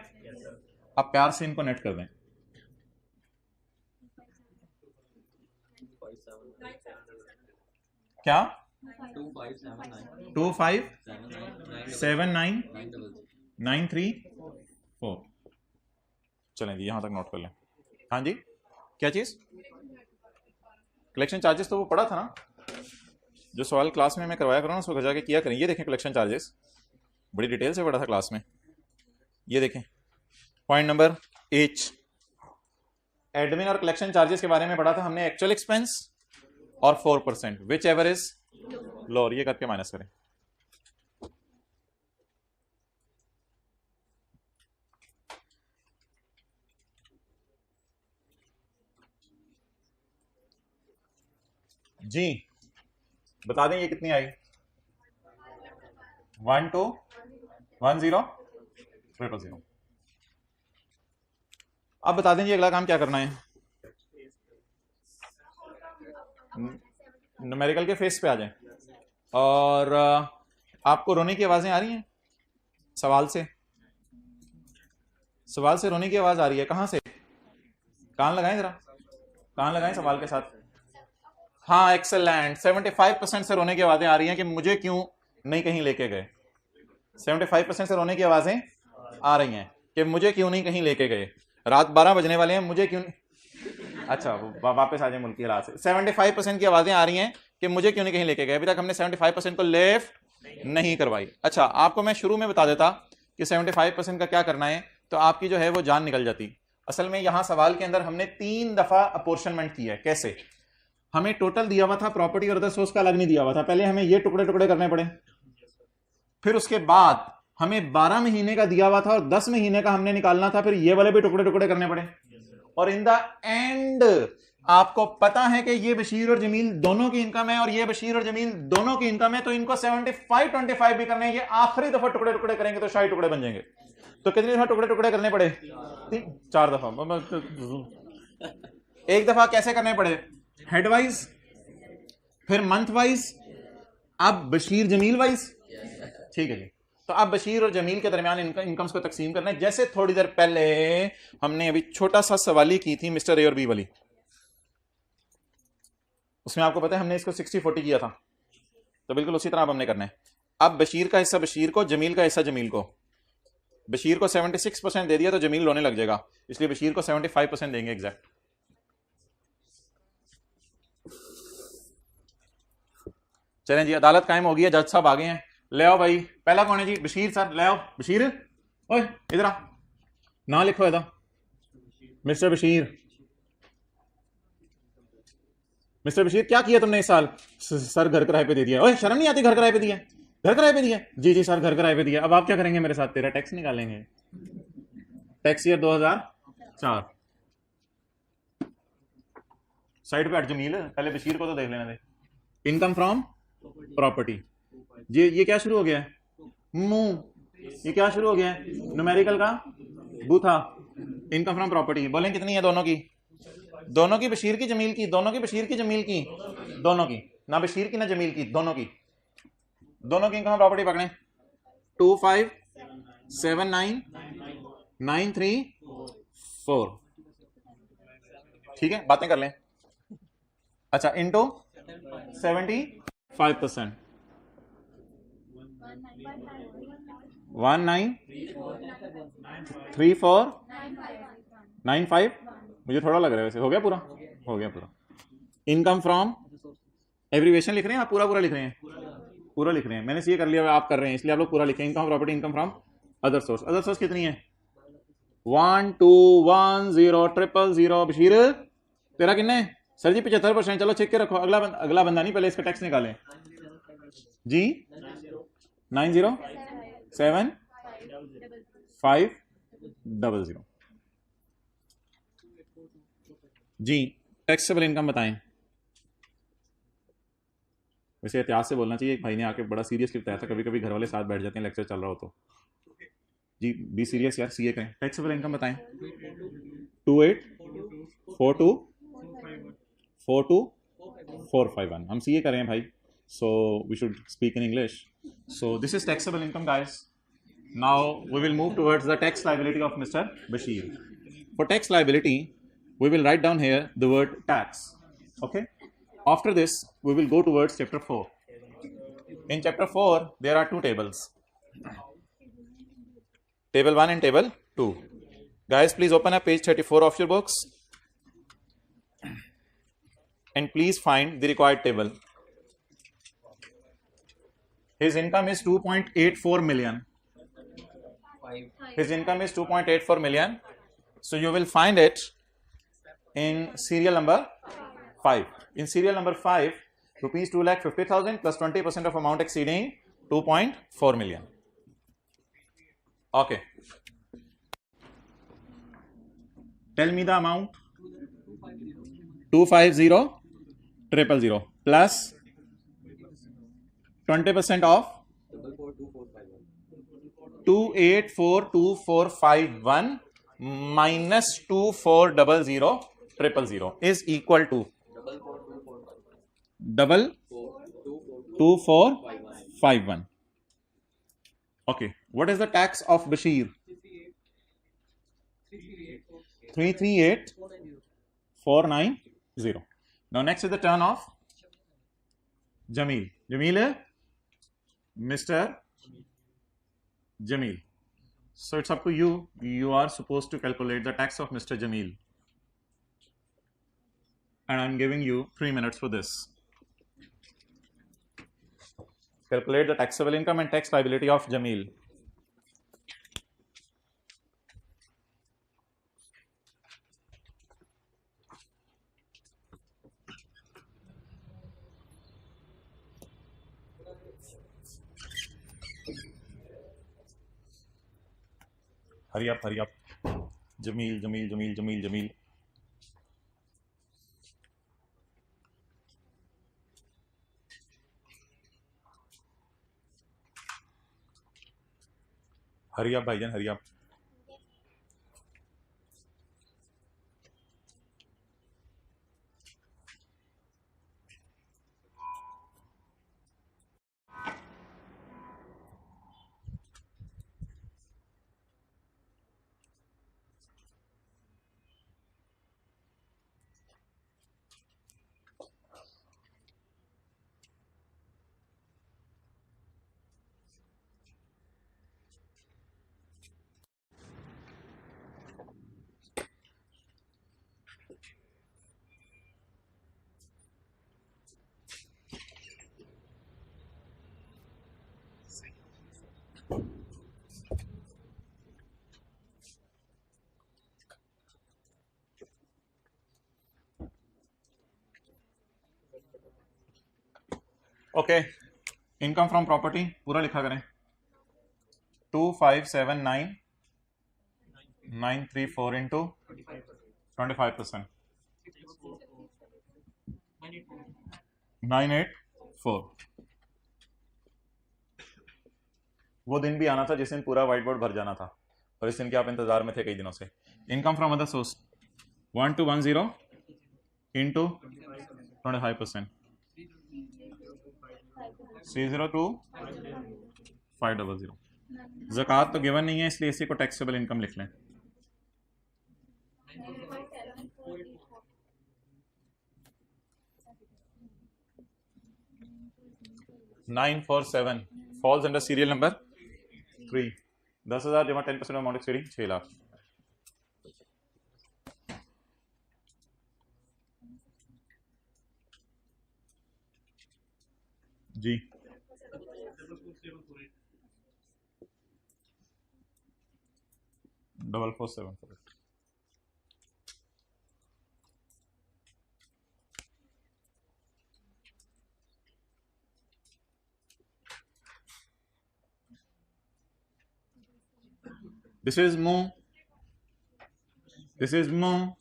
अब प्यार से इनको नेट कर दें। क्या? 2579,934। चलें जी, यहां तक नोट कर लें। हाँ जी, क्या चीज? कलेक्शन चार्जेस तो वो पढ़ा था ना, जो सवाल क्लास में मैं करवाया करूँ ना, उसको जाके किया करें। ये देखें कलेक्शन चार्जेस, बड़ी डिटेल से पढ़ा था क्लास में। ये देखें पॉइंट नंबर H, एडमिन और कलेक्शन चार्जेस के बारे में पढ़ा था हमने। एक्चुअल एक्सपेंस और 4%, विच एवर इज लोअर, ये करके माइनस करें। जी बता दें ये कितनी आई? 1210,000। अब बता दें जी अगला काम क्या करना है? न्यूमेरिकल के फेस पे आ जाएं। और आपको रोने की आवाजें आ रही हैं? सवाल से रोने की आवाज आ रही है? कहां से? कान लगाएं जरा, कान लगाएं सवाल के साथ। हाँ एक्सेलेंट, 75% से रोने की आवाजें आ रही हैं कि मुझे क्यों नहीं कहीं लेके गए। 75% से रोने की आवाजें आ रही हैं कि मुझे क्यों नहीं कहीं लेके गए। रात 12 बजने वाले हैं, मुझे क्यों नहीं। अच्छा, वापस आ जाए मुल्क की रात से। 75% की आवाजें आ रही हैं कि मुझे क्यों नहीं कहीं लेके गए। अभी तक हमने 75% को लेफ्ट नहीं करवाई। अच्छा, आपको मैं शुरू में बता देता कि 75% का क्या करना है, तो आपकी जो है वो जान निकल जाती। असल में यहां सवाल के अंदर हमने 3 दफा अपोर्शनमेंट किया है। कैसे? हमें टोटल दिया हुआ था, प्रॉपर्टी और अदर सोर्स का अलग नहीं दिया हुआ था। पहले हमें ये टुकड़े टुकड़े करने पड़े, फिर उसके बाद हमें 12 महीने का दिया हुआ था और 10 महीने का हमने निकालना था, फिर ये वाले भी टुकड़े टुकड़े करने पड़े। और इन द एंड आपको पता है कि ये बशीर और जमील दोनों की इनकम है और ये बशीर और जमील दोनों की इनकम है, तो इनको 75-25 भी करने हैं। ये आखिरी दफा टुकड़े टुकड़े करेंगे तो शाही टुकड़े बन जाएंगे। तो कितनी दफा टुकड़े टुकड़े करने पड़े? 4 दफा। एक दफा कैसे करने पड़े? हेड वाइज, फिर मंथ वाइज, अब बशीर जमील वाइज। ठीक है जी। तो अब बशीर और जमील के दरमियान इनकम्स को तकसीम करना है। जैसे थोड़ी देर पहले हमने अभी छोटा सा सवाली की थी मिस्टर ए और बी वाली, उसमें आपको पता है हमने इसको 60-40 किया था, तो बिल्कुल उसी तरह अब हमने करना है। अब बशीर का हिस्सा बशीर को, जमील का हिस्सा जमील को। बशीर को 76% दे दिया तो जमील रोने लग जाएगा, इसलिए बशीर को 75% देंगे एग्जैक्ट। चलें जी, अदालत कायम हो गई है, जज साहब आ गए हैं। ले आओ भाई, पहला कौन है जी? बशीर सर, ले आओ बशीर। ओए इधर आ, ना लिखो इधर, मिस्टर बशीर। मिस्टर बशीर, क्या किया तुमने इस साल? सर घर किराए पे दे दिया। ओए शर्म नहीं आती? घर किराए पे दिया, घर किराए पे दिया। जी जी सर, घर किराए पे दिया। अब आप क्या करेंगे मेरे साथ? तेरा टैक्स निकालेंगे, टैक्स ईयर 2004। साइड पे हट जमील, पहले बशीर को तो देख लेना दे। Income from property. ये क्या शुरू हो गया है? मुंह। ये क्या शुरू हो गया है? न्यूमेरिकल का बूथा। Income from property. बोलें कितनी है दोनों की? दोनों की, बशीर की जमील की? दोनों की बशीर की जमील की? दोनों की, ना बशीर की ना जमील की, दोनों की। दोनों की इनकम प्रॉपर्टी पकड़े। 257993 ठीक है, बातें कर लें। अच्छा, इंटू 75%, 193495। मुझे थोड़ा लग रहा है वैसे। हो गया पूरा? हो गया पूरा। इनकम फ्रॉम, एब्रीवेशन लिख रहे हैं आप? पूरा पूरा लिख रहे हैं? पूरा लिख रहे हैं। मैंने ये कर लिया, आप कर रहे हैं, इसलिए आप लोग पूरा लिखें। Income property, income from other source. Other source कितनी है? 12100000। बशीर तेरा कितने? सर जी 75%। चलो चेक के रखो। अगला बंदा नहीं, पहले इसका टैक्स निकालें जी। 907500 जी। टैक्सेबल इनकम बताएं। वैसे एहतियात से बोलना चाहिए, एक भाई ने आके बड़ा सीरियसली बताया था, कभी कभी घर वाले साथ बैठ जाते हैं लेक्चर चल रहा हो तो। जी बी सीरियस यार, सीए करें। टैक्सेबल इनकम बताएं। 2842424451। हम सीए कर रहे हैं भाई, so we should speak in English. So this is taxable income, guys. Now we will move towards the tax liability of Mr. Bashir. For tax liability, we will write down here the word tax. Okay. After this, we will go towards chapter 4. In chapter 4, there are two tables. Table 1 and table 2. Guys, please open up page 34 of your books and please find the required table. His income is 2.84 million. His income is 2.84 million. So you will find it in serial number 5. In serial number 5, rupees 2,50,000 plus 20% of amount exceeding 2.4 million. Okay. Tell me the amount. 250,000 plus 20% of 2842,451 minus 2400,000 is equal to 2451. Okay, what is the tax of Bashir? 338,490. Now next is the turn of Jamil. Jamil, Mr. Jamil. So it's up to you. You are supposed to calculate the tax of Mr. Jamil. And I'm giving you 3 minutes for this. Calculate the taxable income and tax liability of Jamil. Hurry up, hurry up. Jamil, Jamil, Jamil, Jamil, Jamil. Hurry up, भाईजान, hurry up. Okay, income from property पूरा लिखा करें. 2579,934 इंटू 25%, 984. वो दिन भी आना था जिस दिन पूरा व्हाइट बोर्ड भर जाना था, और इस दिन के आप इंतजार में थे कई दिनों से. Income from other source 1210 into 25%, 302,500. ज़कात तो गिवन नहीं है, इसलिए इसी को टैक्सेबल इनकम लिख लें. $947 फॉल्स अंडर सीरियल नंबर 3. 10,000 जमा 10% अमाउंट एक्सपीरिंग 6 लाख. जी 4474. This is Mo. This is Mo.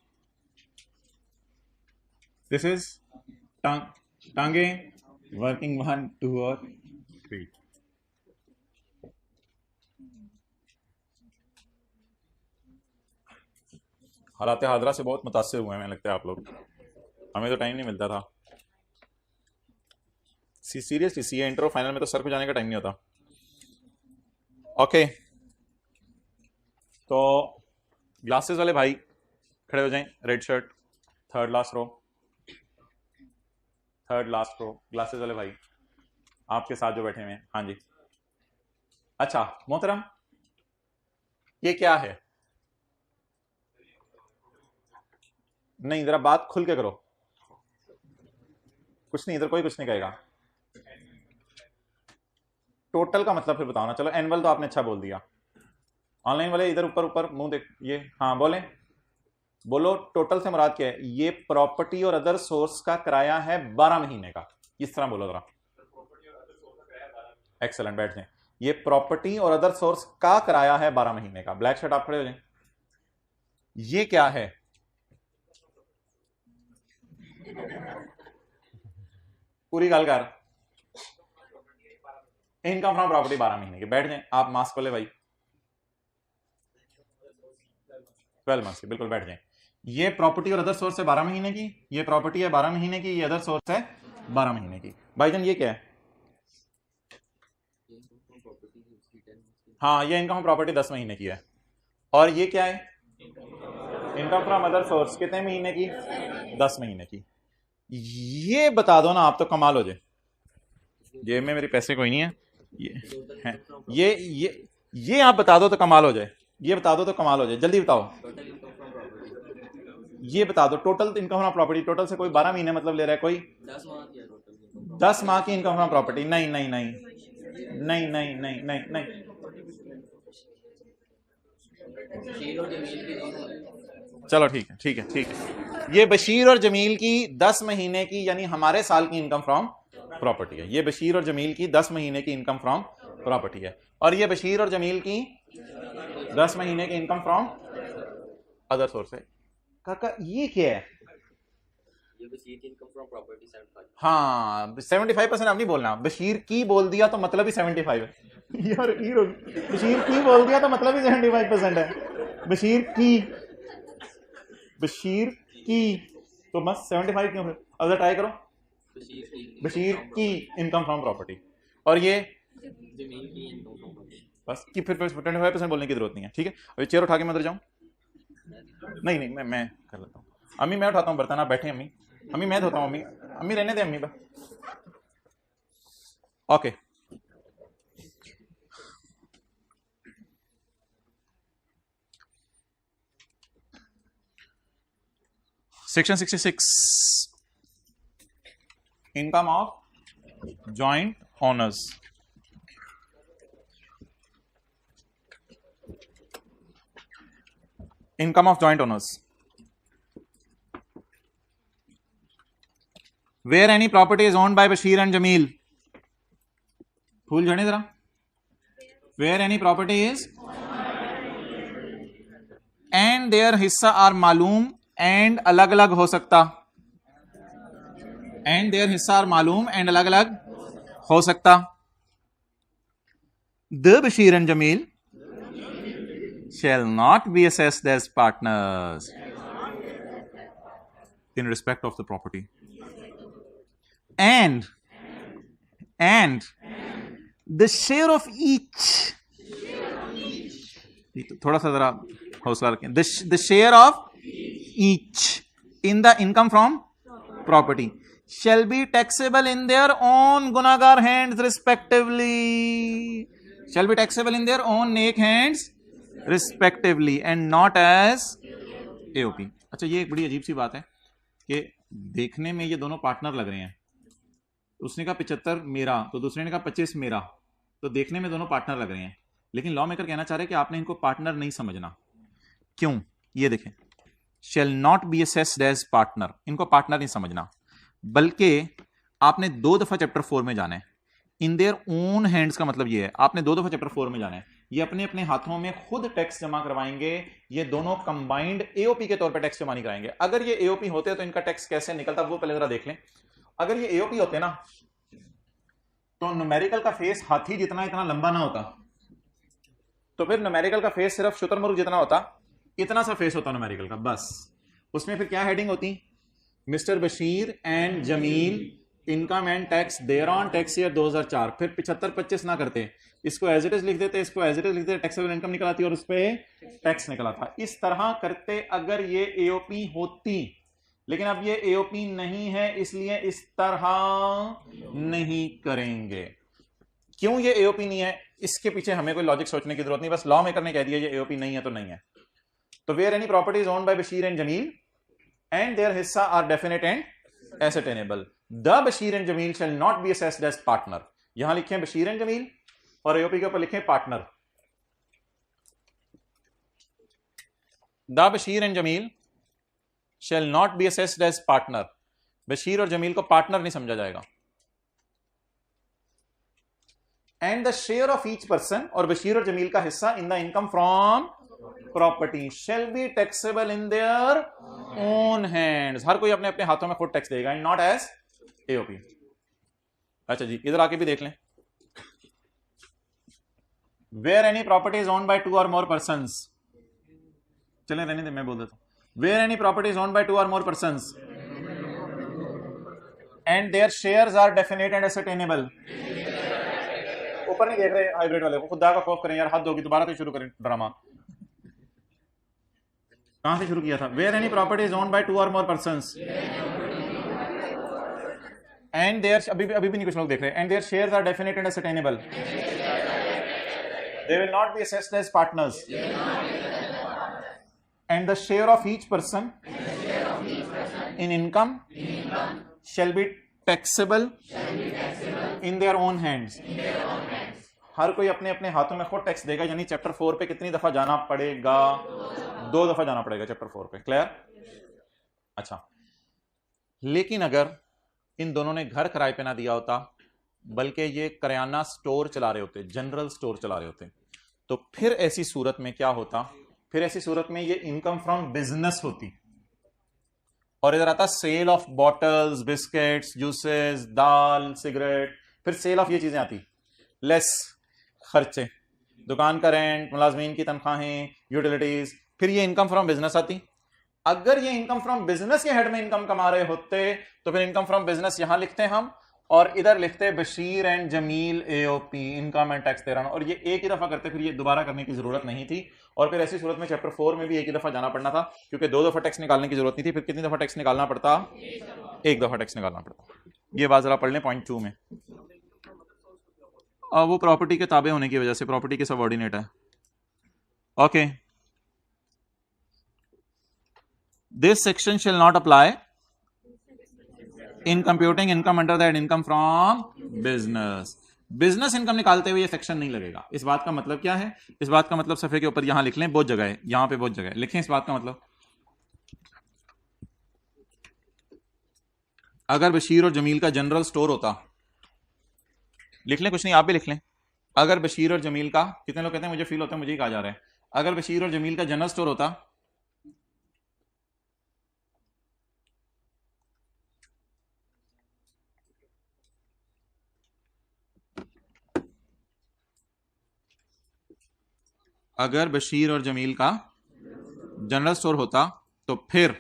This is Tange. Working 1, 2 और 3. हालात हादरा से बहुत मुतासिर हुए हैं लगता है आप लोग. हमें तो टाइम नहीं मिलता था. सीरियसली सीए इंटर फाइनल में तो सर को जाने का टाइम नहीं होता. ओके, तो ग्लासेस वाले भाई खड़े हो जाएं. Red shirt, third last row, third last row. Glasses वाले भाई आपके साथ जो बैठे हुए हैं. हाँ जी. अच्छा मोहतरम, ये क्या है? नहीं, जरा बात खुल के करो. कुछ नहीं, इधर कोई कुछ नहीं कहेगा. टोटल का मतलब फिर बताओ ना. चलो एनुअल तो आपने अच्छा बोल दिया. ऑनलाइन वाले इधर ऊपर ऊपर मुंह देख. ये हाँ बोले, बोलो टोटल से मुराद क्या है? ये प्रॉपर्टी और अदर सोर्स का किराया है 12 महीने का. इस तरह बोलो जरा. एक्सेलेंट, बैठ जाए. ये प्रॉपर्टी और अदर सोर्स का किराया है 12 महीने का. ब्लैक शर्ट आप खड़े हो जाए. ये क्या है? पूरी गल कर. इनकम फ्रॉम प्रॉपर्टी 12 महीने की. बैठ जाए आप. मास्क वाले भाई 12 मंथ की. बिल्कुल बैठ जाए. ये प्रॉपर्टी और अदर सोर्स है 12 महीने की. ये प्रॉपर्टी है 12 महीने की. ये अदर सोर्स है 12 महीने की. भाईजान ये क्या है? हाँ, ये इनकम प्रॉपर्टी 10 महीने की है. और ये क्या है? इनकम फ्रॉम अदर सोर्स कितने महीने की? 10 महीने की. ये बता दो ना आप तो कमाल हो जाए. जेब में मेरे पैसे कोई नहीं है. ये आप बता दो तो कमाल हो जाए. ये बता दो तो कमाल हो जाए. जल्दी बताओ. ये बता दो total income from property. Total से कोई 12 महीने मतलब ले रहा है कोई? 10 माह की इनकम फ्रॉम प्रॉपर्टी. नहीं नहीं नहीं, नहीं नहीं नहीं नहीं नहीं, चलो ठीक है ठीक है ठीक है। ये बशीर और जमील की 10 महीने की यानी हमारे साल की इनकम फ्रॉम प्रॉपर्टी है। ये बशीर और जमील की 10 महीने की इनकम फ्रॉम प्रॉपर्टी है। और ये बशीर और जमील की 10 महीने की इनकम फ्रॉम अदर सोर्स है। काका ये क्या है? ये बशीर की इनकम फ्रॉम प्रॉपर्टी 75। हाँ 75% आप नहीं बोलना, बशीर की बोल दिया तो मतलब ही 75 है। यार बशीर की बोल दिया तो मतलब ही 75% है। बशीर की तो बस 75 क्यों? अगर ट्राई करो, बशीर की इनकम फ्रॉम प्रॉपर्टी और ये जमील की इनकम फ्रॉम प्रॉपर्टी, बस कि फिर 25% बोलने की जरूरत नहीं है। ठीक है, अभी चेयर उठा के मैं उधर जाऊं? नहीं नहीं मैं कर लेता हूँ। अम्मी मैं उठाता हूँ बर्तन, आप बैठे। अम्मी अम्मी मैं धोता हूँ। अम्मी अम्मी रहने दे अम्मी बस। Okay section 66 income of joint owners. Income of joint owners where any property is owned by Bashir and Jamil. फूल झड़े जरा। where any property is and their हिस्सा are मालूम and अलग अलग हो सकता, and their हिस्सा are मालूम and अलग अलग हो सकता। The Bashir and Jamil shall not be assessed as partners in respect of the property. And the share of each, थोड़ा सा जरा हौसला रखें, the share of each in the income from property shall be taxable in their own gunagar hands respectively, shall be taxable in their own neck hands respectively and not as AOP। अच्छा ये एक बड़ी अजीब सी बात है कि देखने में ये दोनों पार्टनर लग रहे हैं। उसने कहा 75 मेरा तो दूसरे ने कहा 25 मेरा, तो देखने में दोनों पार्टनर लग रहे हैं, लेकिन लॉ मेकर कहना चाह रहे हैं कि आपने इनको पार्टनर नहीं समझना। क्यों? ये देखें, shall not be assessed as partner, इनको पार्टनर नहीं समझना, बल्कि आपने 2 दफा चैप्टर 4 में जाना है। इन देयर ओन हैंड्स का मतलब ये है, आपने 2 दफा चैप्टर 4 में जाना है। ये अपने अपने हाथों में खुद टैक्स जमा करवाएंगे। ये दोनों कंबाइंड एओपी के तौर पर टैक्स जमा नहीं कराएंगे। अगर ये एओपी होते तो इनका टैक्स कैसे निकलता वो पहले जरा देख लें। अगर ये एओपी होते ना तो न्यूमेरिकल का फेस हाथी जितना इतना लंबा ना होता, तो फिर न्यूमेरिकल का फेस सिर्फ शुतुरमुर्ग जितना होता, इतना सा फेस होता न्यूमेरिकल का बस। उसमें फिर क्या हेडिंग होती? Mister Bashir and Jameel income and tax thereon tax year 2004। फिर 75-25 ना करते, इसको एज इट इज लिख देते, इसको एज इट इज लिख देते, टैक्सेबल इनकम निकल आती और उस पर टैक्स निकला था। इस तरह करते अगर ये एओपी होती, लेकिन अब ये एओपी नहीं है इसलिए इस तरह नहीं करेंगे। क्यों ये एओपी नहीं है, इसके पीछे हमें कोई लॉजिक सोचने की जरूरत नहीं, बस लॉ मेकर ने कह दिया ये एओपी नहीं है तो नहीं है। तो where any property is owned by Bashir and Jamil and their हिस्सा are definite and ascertainable, the Bashir and Jamil shall not be assessed as partner. यहां लिखें बशीर एंड जमील और एओपी के ऊपर लिखें partner. The Bashir and Jameel shall not be assessed as partner। Bashir और जमील को पार्टनर नहीं समझा जाएगा। And the share of each person, और बशीर और जमील का हिस्सा in the income from property shall be taxable in their own hands। हर कोई अपने अपने हाथों में खुद टैक्स देगा, एंड नॉट एज एओपी। अच्छा जी, इधर आके भी देख लें। Where any property is owned by 2 or more persons, चलें रहने दे, मैं बोल देता हूं। Where any property is owned by 2 or more persons and their shares are definite and ascertainable। ऊपर नहीं देख रहे हाइब्रिड वाले को, खुदा का खौफ करें यार, हद होगी, दोबारा से शुरू करें ड्रामा। कहां से शुरू किया था? Where any property is owned by 2 or more persons and their, अभी भी नहीं कुछ लोग देख रहे, and their shares are definite and ascertainable, they will not be assessed as partners and the share of each person in income shall be taxable in their own hands हर कोई अपने अपने हाथों में खुद टैक्स देगा, यानी चैप्टर 4 पे कितनी दफा जाना पड़ेगा? 2 दफा जाना पड़ेगा चैप्टर 4 पे। क्लियर? अच्छा, लेकिन अगर इन दोनों ने घर किराए पे ना दिया होता, बल्कि ये करियाना स्टोर चला रहे होते, जनरल स्टोर चला रहे होते, तो फिर ऐसी सूरत में क्या होता? फिर ऐसी सूरत में ये इनकम फ्रॉम बिजनेस होती, और इधर आता sale of bottles, biscuits, juices, दाल, सिगरेट, फिर सेल ऑफ ये चीजें आती, लेस खर्चे, दुकान का रेंट, मुलाजमीन की तनख्वाहें, यूटिलिटीज, फिर ये इनकम फ्रॉम बिजनेस आती। अगर ये इनकम फ्रॉम बिजनेस के हेड में इनकम कमा रहे होते तो फिर इनकम फ्रॉम बिजनेस यहां लिखते हम, और इधर लिखते Bashir and Jameel AOP, income and tax 13, और ये एक ही दफा करते, फिर ये दोबारा करने की जरूरत नहीं थी। और फिर ऐसी सूरत में चैप्टर 4 में भी एक ही दफा जाना पड़ना था, क्योंकि 2 दफा टैक्स निकालने की जरूरत नहीं थी। फिर कितनी दफा टैक्स निकालना पड़ता? एक दफा टैक्स निकालना पड़ता। ये बात जरा पढ़ लें पॉइंट 2 में। वो प्रॉपर्टी के ताबे होने की वजह से, प्रॉपर्टी के सबऑर्डिनेट है। Okay, this section shall not apply in computing income under that income from business। Business income निकालते हुए ये सेक्शन नहीं लगेगा। इस बात का मतलब क्या है? इस बात का मतलब सफे के ऊपर यहां लिख लें, बहुत जगह है, यहां पे बहुत जगह है, लिखें इस बात का मतलब। अगर बशीर और जमील का जनरल स्टोर होता, लिख लें, कुछ नहीं आप भी लिख लें। अगर बशीर और जमील का, कितने लोग कहते हैं मुझे फील होता है मुझे ही कहा जा रहा है, अगर बशीर और जमील का जनरल स्टोर होता, अगर बशीर और जमील का जनरल स्टोर होता तो फिर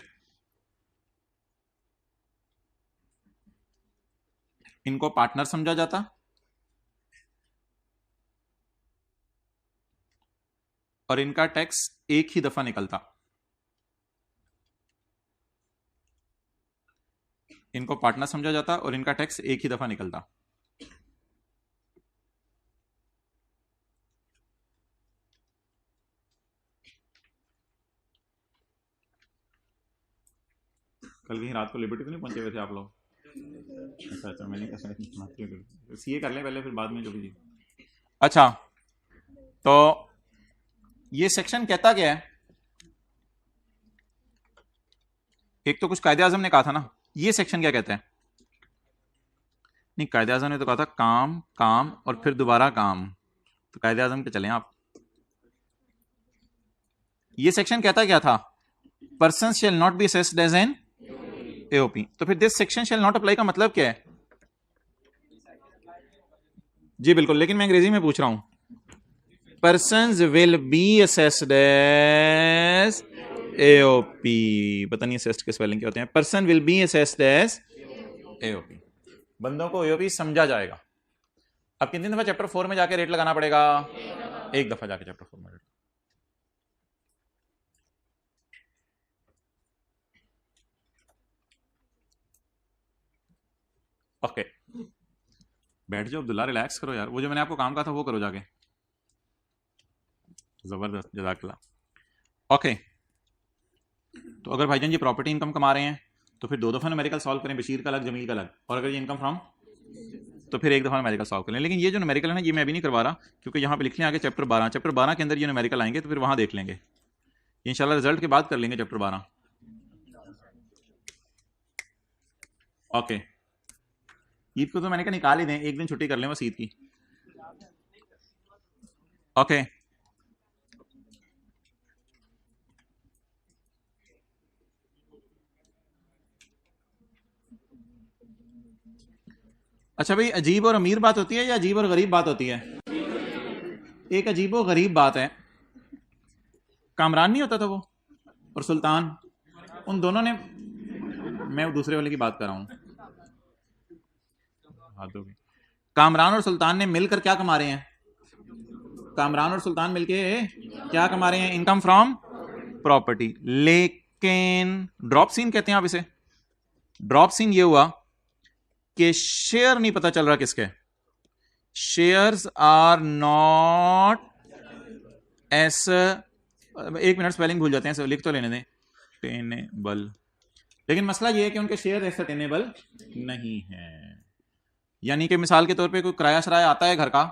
इनको पार्टनर समझा जाता, और इनका टैक्स एक ही दफा निकलता। इनको पार्टनर समझा जाता और इनका टैक्स एक ही दफा निकलता। कल कहीं रात को लिबर्टी तो नहीं पहुंचे हुए थे आप लोग? अच्छा अच्छा, मैंने कहा सीए कर लें पहले, फिर बाद में जो भी। अच्छा, तो ये सेक्शन कहता क्या है? एक तो कुछ कायदे आजम ने कहा था ना, ये सेक्शन क्या कहता है? नहीं, कायदे आजम ने तो कहा था काम काम और फिर दोबारा काम, तो कायदे आजम पे चलें आप। ये सेक्शन कहता क्या था? Person shall not be assessed as an AOP. तो फिर this section shall not apply का मतलब क्या है? जी बिल्कुल, लेकिन मैं अंग्रेजी में पूछ रहा हूं। Persons will be assessed as AOP, पता नहीं असेस्ड के स्पेलिंग क्या होते हैं। Person will be assessed as AOP, बंदों को एओपी समझा जाएगा। अब कितनी दफा चैप्टर 4 में जाके रेट लगाना पड़ेगा? एक दफा जाके चैप्टर 4 में रेट। ओके, बैठ जाओ अब्दुल्ला, रिलैक्स करो यार, वो जो मैंने आपको काम कहा था वो करो जाके। जबरदस्त, जज़ाकल्लाह। ओके, तो अगर भाईजान ये प्रॉपर्टी इनकम कमा रहे हैं तो फिर 2 दफा न्यूमेरिकल सॉल्व करें, बशीर का अलग जमील का अलग, और अगर ये इनकम फ्रॉम तो फिर एक दफा न्यूमेरिकल सॉल्व करें। लेकिन ये जो न्यूमेरिकल है ना, ये मैं अभी नहीं करवा रहा, क्योंकि यहाँ पे लिख लें आगे चैप्टर 12, चैप्टर 12 के अंदर ये न्यूमेरिकल आएंगे, तो फिर वहां देख लेंगे इंशाल्लाह, रिजल्ट के बाद कर लेंगे चैप्टर 12। ओके, ईद को तो मैंने कहा निकाल ही दें, एक दिन छुट्टी कर लें बस ईद की। ओके, अच्छा भाई, अजीब और अमीर बात होती है या अजीब और गरीब बात होती है? एक अजीब और गरीब बात है, कामरान नहीं होता था वो और सुल्तान, उन दोनों ने, मैं दूसरे वाले की बात कर रहा हूं, कामरान और सुल्तान ने मिलकर क्या कमा रहे हैं? कामरान और सुल्तान मिलके क्या कमा रहे हैं? Income from property. लेकिन ड्रॉप सीन कहते हैं आप इसे। ड्रॉप सीन ये हुआ कि शेयर नहीं पता चल रहा किसके, शेयर्स आर नॉट एस, एक मिनट स्पेलिंग भूल जाते हैं, लिख तो लेने दें, टेनेबल। लेकिन मसला ये है कि उनके शेयर एसर्टेनेबल नहीं है। यानी कि मिसाल के तौर पे कोई किराया शराया आता है घर का,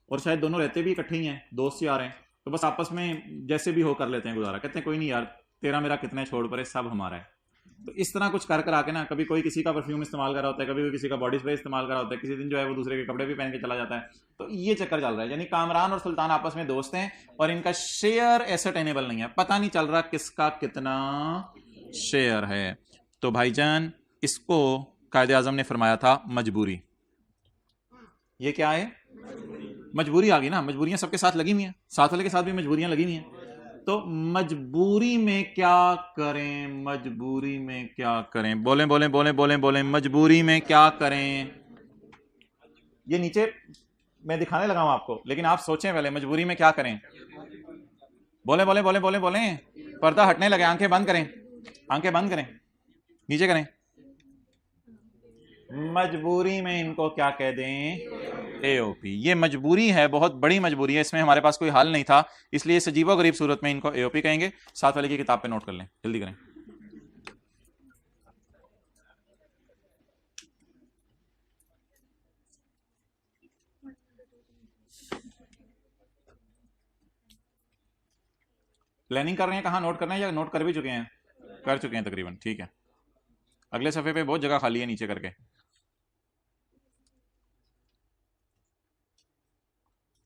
और शायद दोनों रहते भी इकट्ठे ही हैं, दोस्त यार हैं, तो बस आपस में जैसे भी हो कर लेते हैं गुजारा, कहते हैं कोई नहीं यार तेरा मेरा कितने छोड़ परे, सब हमारा है। तो इस तरह कुछ कर करा के ना, कभी कोई किसी का परफ्यूम इस्तेमाल कर रहा होता है, कभी कोई किसी का बॉडी स्प्रे इस्तेमाल कर रहा होता है, किसी दिन जो है वो दूसरे के कपड़े भी पहन के चला जाता है। तो ये चक्कर चल रहा है, यानी कामरान और सुल्तान आपस में दोस्त हैं और इनका शेयर एसेटेनेबल नहीं है, पता नहीं चल रहा किसका कितना शेयर है। तो भाईजान इसको कायदे आजम ने फरमाया था मजबूरी। ये क्या है? मजबूरी आ गई ना, मजबूरियां सबके साथ लगी हुई हैं, साथ वाले के साथ भी मजबूरियां लगी हुई हैं। तो मजबूरी में क्या करें, मजबूरी में क्या करें, बोलें बोलें बोलें बोलें बोलें, मजबूरी में क्या करें? ये नीचे मैं दिखाने लगा हूं आपको, लेकिन आप सोचें पहले मजबूरी में क्या करें। बोलें बोलें बोलें बोलें बोलें, पर्दा हटने लगे, आंखें बंद करें, आंखें बंद करें, नीचे करें। मजबूरी में इनको क्या कह दें? एओपी। ये मजबूरी है, बहुत बड़ी मजबूरी है, इसमें हमारे पास कोई हल नहीं था, इसलिए इस अजीबो गरीब सूरत में इनको एओपी कहेंगे। साथ वाले की किताब पे नोट कर लें, जल्दी करें। प्लानिंग कर रहे हैं, कहाँ नोट कर रहे हैं या नोट कर भी चुके हैं? कर चुके हैं तकरीबन, ठीक है। अगले सफ़े पे बहुत जगह खाली है नीचे करके।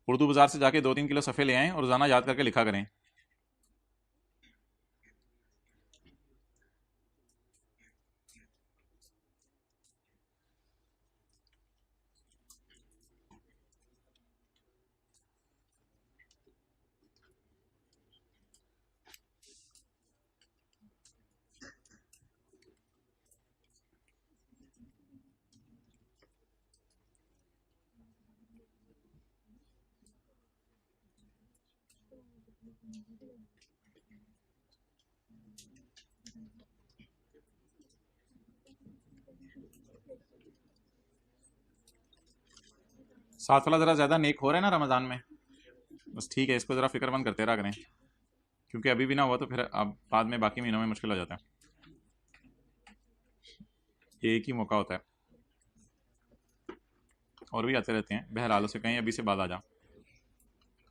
उर्दू बाजार से जाके 2-3 किलो सफ़े ले आएं और रोज़ाना याद करके लिखा करें। साथ वाला ज़रा ज़्यादा नेक हो रहा है ना रमज़ान में, बस ठीक है, इसको ज़रा फिक्रमंद करते रहा करें, क्योंकि अभी भी ना हुआ तो फिर अब बाद में बाकी महीनों में मुश्किल हो जाता है। ये एक ही मौका होता है, और भी आते रहते हैं। बहरहाल उसे कहीं अभी से बाद आ जा,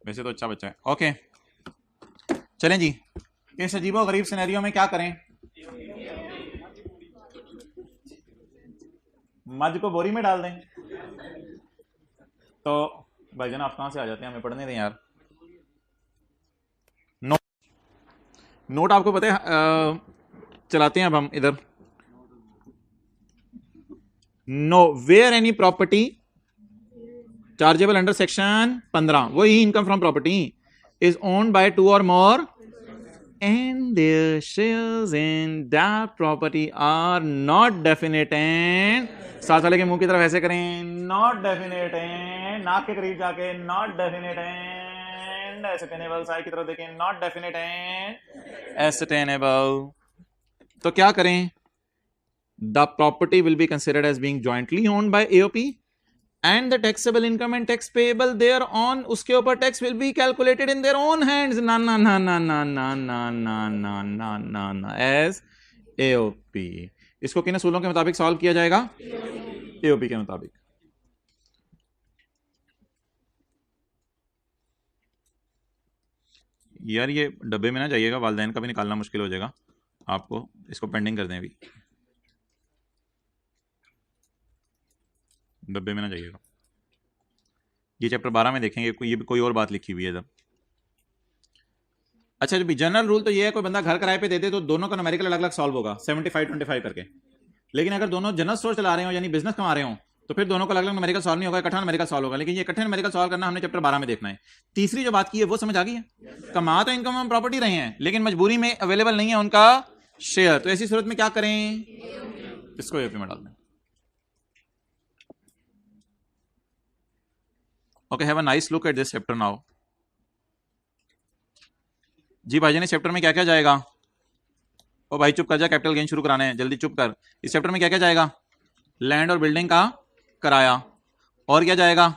वैसे तो अच्छा बच्चा है। ओके चलें जी, इस अजीबो गरीब सिनेरियो में क्या करें? मज को बोरी में डाल दें। तो भाईजान आप कहाँ से आ जाते हैं, हमें पढ़ने दें यार। नोट आपको पता है चलाते हैं अब हम इधर। No where any property chargeable under section 15, वही income from property is owned by 2 or more and their shares in that property are not definite and, साथ वाले के मुंह की तरफ ऐसे करें, not definite and, नाक के करीब जाके not definite and ascertainable, side की तरफ देखें, not definite and ascertainable। तो क्या करें? The property will be considered as being jointly owned by AOP and the taxable income and tax payable thereon, उसके ऊपर tax will be calculated in their own hands, ना ना ना ना ना ना ना ना ना ना ना ना as AOP। इसको किन असूलों के मुताबिक सॉल्व किया जाएगा? AOP के मुताबिक। यार ये डब्बे में ना जाइएगा, वालिदैन का भी निकालना मुश्किल हो जाएगा आपको, इसको पेंडिंग कर दें अभी, डब्बे में ना जाइएगा। ये चैप्टर 12 में देखेंगे, ये भी कोई और बात लिखी हुई है जब। अच्छा जो जनरल रूल तो ये है, कोई बंदा घर किराए पे दे दे तो दोनों का न्यूमेरिकल अलग अलग सॉल्व होगा 75-25 करके। लेकिन अगर दोनों जनरल स्टोर चला रहे हो यानी बिजनेस कमा रहे हो तो फिर दोनों का अलग अलग न्यूमेरिकल सॉल्व नहीं होगा, इकट्ठा न्यूमेरिकल सॉल्व होगा। लेकिन ये इकट्ठे न्यूमेरिकल सॉल्व करना हमने चैप्टर 12 में देखना है। तीसरी जो बात की है वो समझ आ गई है? कमा तो इनकम हम प्रॉपर्टी रहे हैं लेकिन मजबूरी में अवेलेबल नहीं है उनका शेयर, तो ऐसी सूरत में क्या करें? इसको एओपी में डाल दें। Okay have a nice look at this chapter now. जी भाईजान इस चैप्टर में क्या क्या जाएगा? ओ भाई चुप कर जा, कैपिटल गेन शुरू कराने हैं, जल्दी चुप कर। इस चैप्टर में क्या क्या जाएगा? लैंड और बिल्डिंग का किराया, और क्या जाएगा?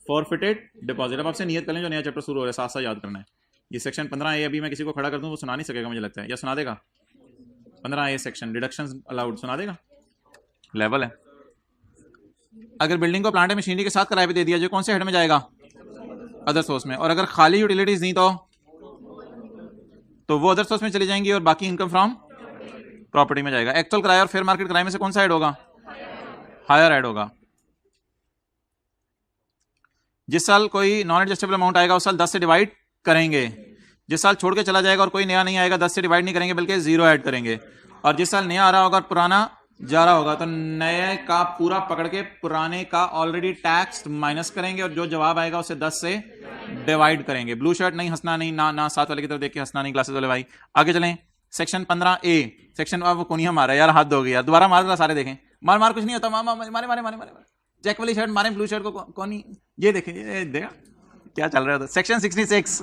Forfeited deposit. अब आपसे नियत कर लें जो नया चैप्टर शुरू हो रहा है साथ साथ याद करना है। ये सेक्शन 15A अभी मैं किसी को खड़ा कर दूं वो सुना नहीं सकेगा मुझे लगता है, या सुना देगा? 15A सेक्शन डिडक्शंस अलाउड सुना देगा, लेवल है। अगर बिल्डिंग को प्लांट मशीनरी के साथ किराए पे दे दिया जाए कौन से हेड में जाएगा? अदर सोर्स में, और अगर खाली यूटिलिटीज नहीं तो वो अदर सोर्स में चली जाएंगी और बाकी इनकम फ्रॉम प्रॉपर्टी में जाएगा। एक्चुअल किराया और फेयर मार्केट किराए में से कौन सा ऐड होगा? हायर ऐड होगा। जिस साल कोई नॉन एडजस्टेबल अमाउंट आएगा उस साल 10 से डिवाइड करेंगे। जिस साल छोड़ के चला जाएगा और कोई नया नहीं आएगा 10 से डिवाइड नहीं करेंगे बल्कि 0 ऐड करेंगे। और जिस साल नया आ रहा होगा और पुराना जा रहा होगा तो नए का पूरा पकड़ के पुराने का ऑलरेडी टैक्स माइनस करेंगे और जो जवाब आएगा उसे 10 से डिवाइड करेंगे। ब्लू शर्ट नहीं, हंसना नहीं, ना 7 वाले की तरफ देख के हंसना नहीं क्लासेस वाले भाई। आगे चलें, सेक्शन 15A सेक्शन। अब कोनिया मारा यार, हाथ धो गया यार, दोबारा मार, सारे देखें। मार कुछ नहीं होता, मारे मारे मारे मारे चेक वाली शर्ट मारे, ब्लू शर्ट को कौन ही ये देखें, ये देखा क्या चल रहा था। Section 66